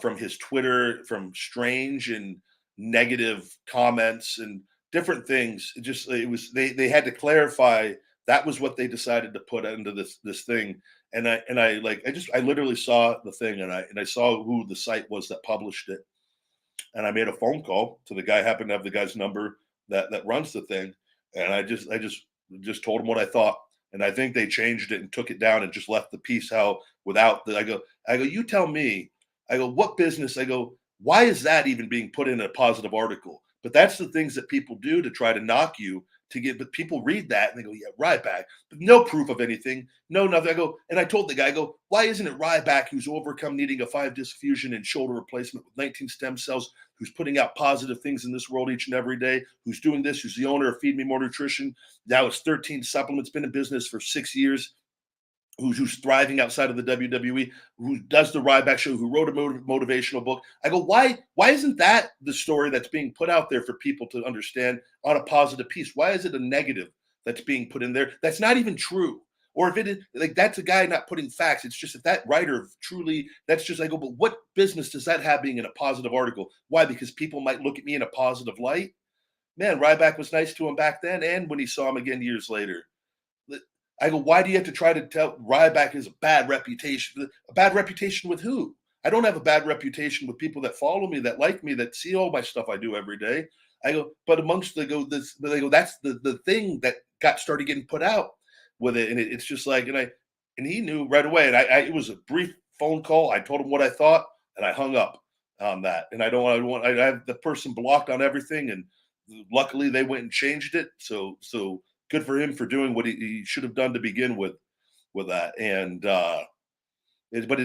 from his Twitter, from strange and negative comments and different things. They had to clarify that was what they decided to put into this thing. And I literally saw the thing, and I saw who the site was that published it, and I made a phone call to the guy. I happened to have the guy's number that runs the thing, and I just told him what I thought. And I think they changed it and took it down and just left the piece how without the. I go, you tell me. I go, what business? I go, why is that even being put in a positive article? But that's the things that people do to try to knock you to get. But people read that and they go, yeah, Ryback, but no proof of anything, no nothing. I go, and I told the guy, I go, why isn't it Ryback, who's overcome needing a 5-disc fusion and shoulder replacement with 19 stem cells, who's putting out positive things in this world each and every day, who's doing this, who's the owner of Feed Me More Nutrition, now it's 13 supplements, been in business for 6 years, who's thriving outside of the WWE, who does the Ryback show, who wrote a motivational book. I go, why isn't that the story that's being put out there for people to understand on a positive piece? Why is it a negative that's being put in there that's not even true? Or if it is, like, that's a guy not putting facts. It's just if that writer truly, that's just, I go, but what business does that have being in a positive article? Why? Because people might look at me in a positive light. Man, Ryback was nice to him back then, and when he saw him again years later. I go, why do you have to try to tell Ryback is a bad reputation? A bad reputation with who? I don't have a bad reputation with people that follow me, that like me, that see all my stuff I do every day. I go, but amongst they go, that's the thing that started getting put out with it, and it's just like, and he knew right away, and it was a brief phone call. I told him what I thought, and I hung up on that, and I have the person blocked on everything, and luckily they went and changed it, so good for him for doing what he should have done to begin with that. And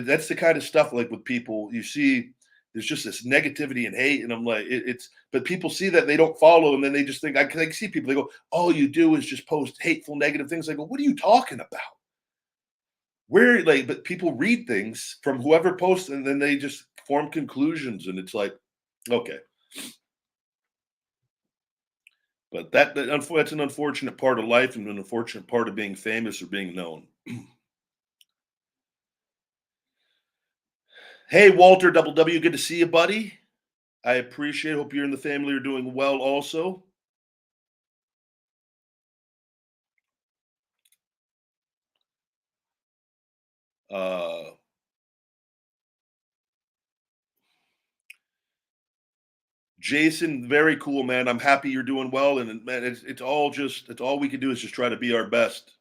that's the kind of stuff, like, with people you see, there's just this negativity and hate, and I'm like, but people see that, they don't follow, and then they just think, I see people, they go, all you do is just post hateful, negative things. I go, what are you talking about? Where, like, but people read things from whoever posts, and then they just form conclusions, and it's like, okay. But that's an unfortunate part of life, and an unfortunate part of being famous or being known. Hey, Walter Double W, good to see you, buddy. I appreciate it. Hope you and the family are doing well also. Uh, Jason, very cool, man. I'm happy you're doing well. And man, it's all we can do is just try to be our best.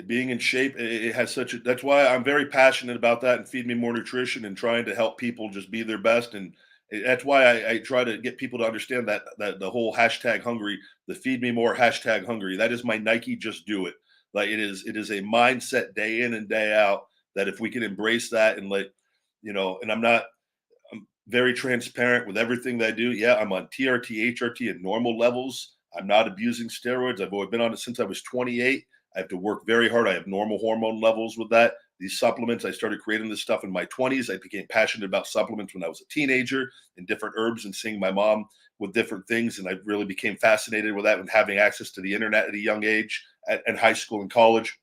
Being in shape, it has that's why I'm very passionate about that, and Feed Me More Nutrition, and trying to help people just be their best. And that's why I try to get people to understand that the whole hashtag hungry, the Feed Me More hashtag hungry, that is my Nike just do it. Like, it is a mindset day in and day out, that if we can embrace that, and, like, and I'm not, very transparent with everything that I do. Yeah, I'm on TRT, HRT at normal levels. I'm not abusing steroids. I've always been on it since I was 28. I have to work very hard. I have normal hormone levels with that. These supplements, I started creating this stuff in my 20s. I became passionate about supplements when I was a teenager and different herbs and seeing my mom with different things. And I really became fascinated with that and having access to the internet at a young age at high school and college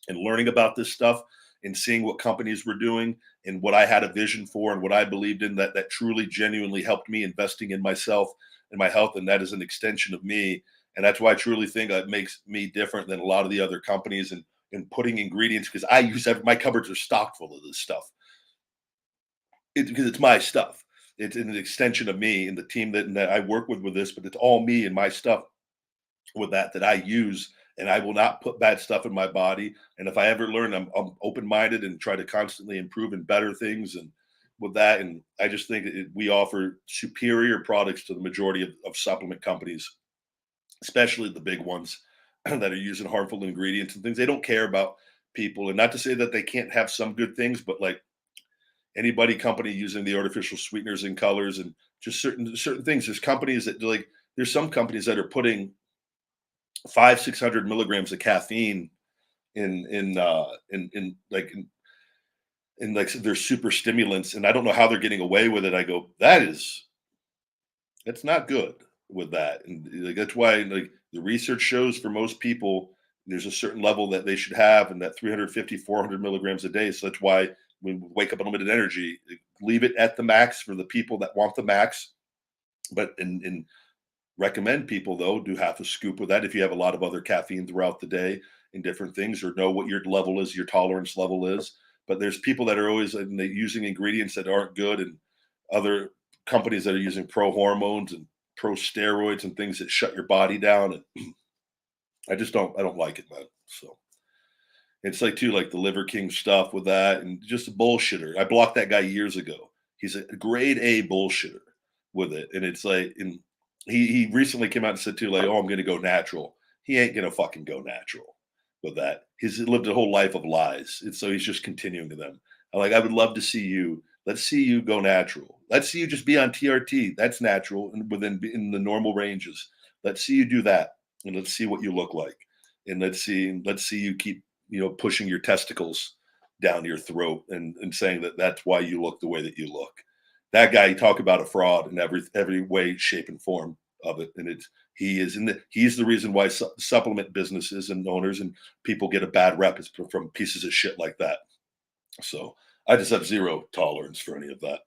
and learning about this stuff and seeing what companies were doing and what I had a vision for and what I believed in that truly genuinely helped me investing in myself and my health. And that is an extension of me. And that's why I truly think that makes me different than a lot of the other companies and putting ingredients, because I use my cupboards are stocked full of this stuff. Because it's my stuff. It's an extension of me and the team that I work with this, but it's all me and my stuff with that I use, and I will not put bad stuff in my body. And if I ever learn, I'm open-minded and try to constantly improve and better things. And with that, and I just think we offer superior products to the majority of supplement companies, especially the big ones that are using harmful ingredients and things. They don't care about people, and not to say that they can't have some good things, but like anybody company using the artificial sweeteners and colors and just certain things. There's companies that like there's some companies that are putting 500-600 milligrams of caffeine in like they're super stimulants, and I don't know how they're getting away with it. I go, that's not good with that, and like that's why like the research shows for most people there's a certain level that they should have, and that 350-400 milligrams a day. So that's why when we wake up on limited energy, leave it at the max for the people that want the max, but in recommend people though do half a scoop of that if you have a lot of other caffeine throughout the day and different things, or know what your level is, your tolerance level is. But there's people that are always using ingredients that aren't good, and other companies that are using pro hormones and pro steroids and things that shut your body down. And I don't like it, man. So it's like too, like the Liver King stuff with that, and just a bullshitter. I blocked that guy years ago. He's a grade A bullshitter with it, and it's like, and he recently came out and said too, like, oh, I'm going to go natural. He ain't going to fucking go natural with that. He's lived a whole life of lies, and so he's just continuing to them. I would love to see you. Let's see you go natural. Let's see you just be on TRT. That's natural and within in the normal ranges. Let's see you do that, and let's see what you look like, and let's see you keep pushing your testicles down your throat and saying that that's why you look the way that you look. That guy, you talk about a fraud in every way, shape, and form of it, and he's the reason why supplement businesses and owners and people get a bad rep is from pieces of shit like that. So I just have zero tolerance for any of that.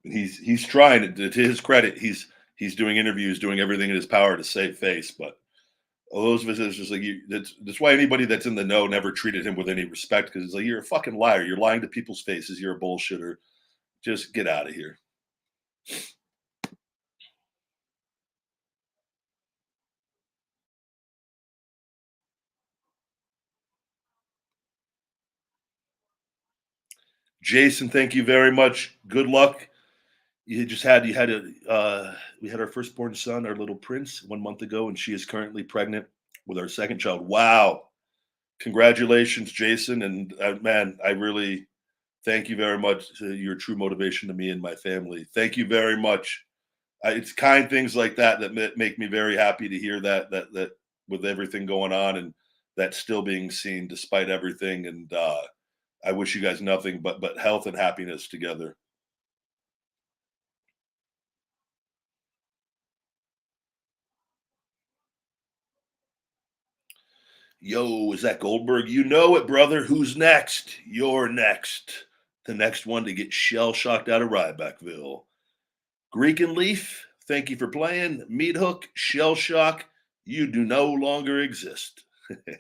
And he's trying to his credit, he's doing interviews, doing everything in his power to save face, but all those visitors just like you. That's why anybody that's in the know never treated him with any respect, because it's like, you're a fucking liar. You're lying to people's faces. You're a bullshitter. Just get out of here. Jason, thank you very much. Good luck. We had our firstborn son, our little prince, 1 month ago, and she is currently pregnant with our second child. Wow. Congratulations, Jason. And man, I really thank you very much. Your true motivation to me and my family. Thank you very much. It's kind things like that make me very happy to hear that with everything going on, and that's still being seen despite everything. And I wish you guys nothing but health and happiness together. Yo, is that Goldberg? You know it, brother. Who's next? You're next. The next one to get shell shocked out of Rybackville. Greek and Leaf, thank you for playing. Meat Hook, Shell Shock, you do no longer exist. I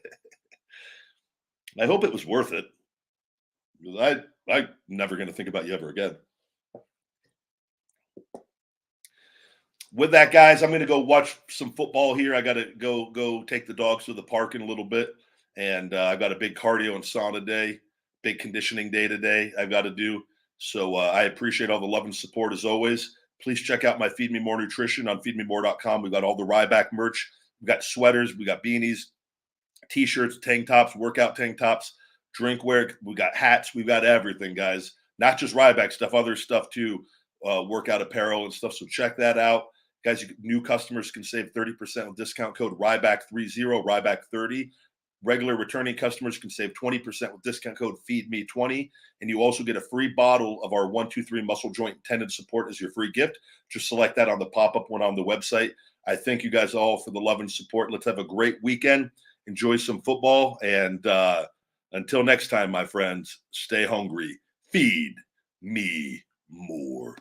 hope it was worth it. I'm never going to think about you ever again. With that, guys, I'm going to go watch some football here. I got to go take the dogs to the park in a little bit, and I've got a big cardio and sauna day, big conditioning day today I've got to do. So I appreciate all the love and support as always. Please check out my Feed Me More Nutrition on feedmemore.com. We've got all the Ryback merch. We've got sweaters. We got beanies, T-shirts, tank tops, workout tank tops, drinkware. We got hats. We've got everything, guys. not just Ryback stuff, other stuff too, workout apparel and stuff. So check that out. Guys, new customers can save 30% with discount code Ryback30, Ryback30. Regular returning customers can save 20% with discount code FEEDME20. And you also get a free bottle of our 123 Muscle Joint Tendon Support as your free gift. Just select that on the pop-up one on the website. I thank you guys all for the love and support. Let's have a great weekend. Enjoy some football. And until next time, my friends, stay hungry. Feed me more.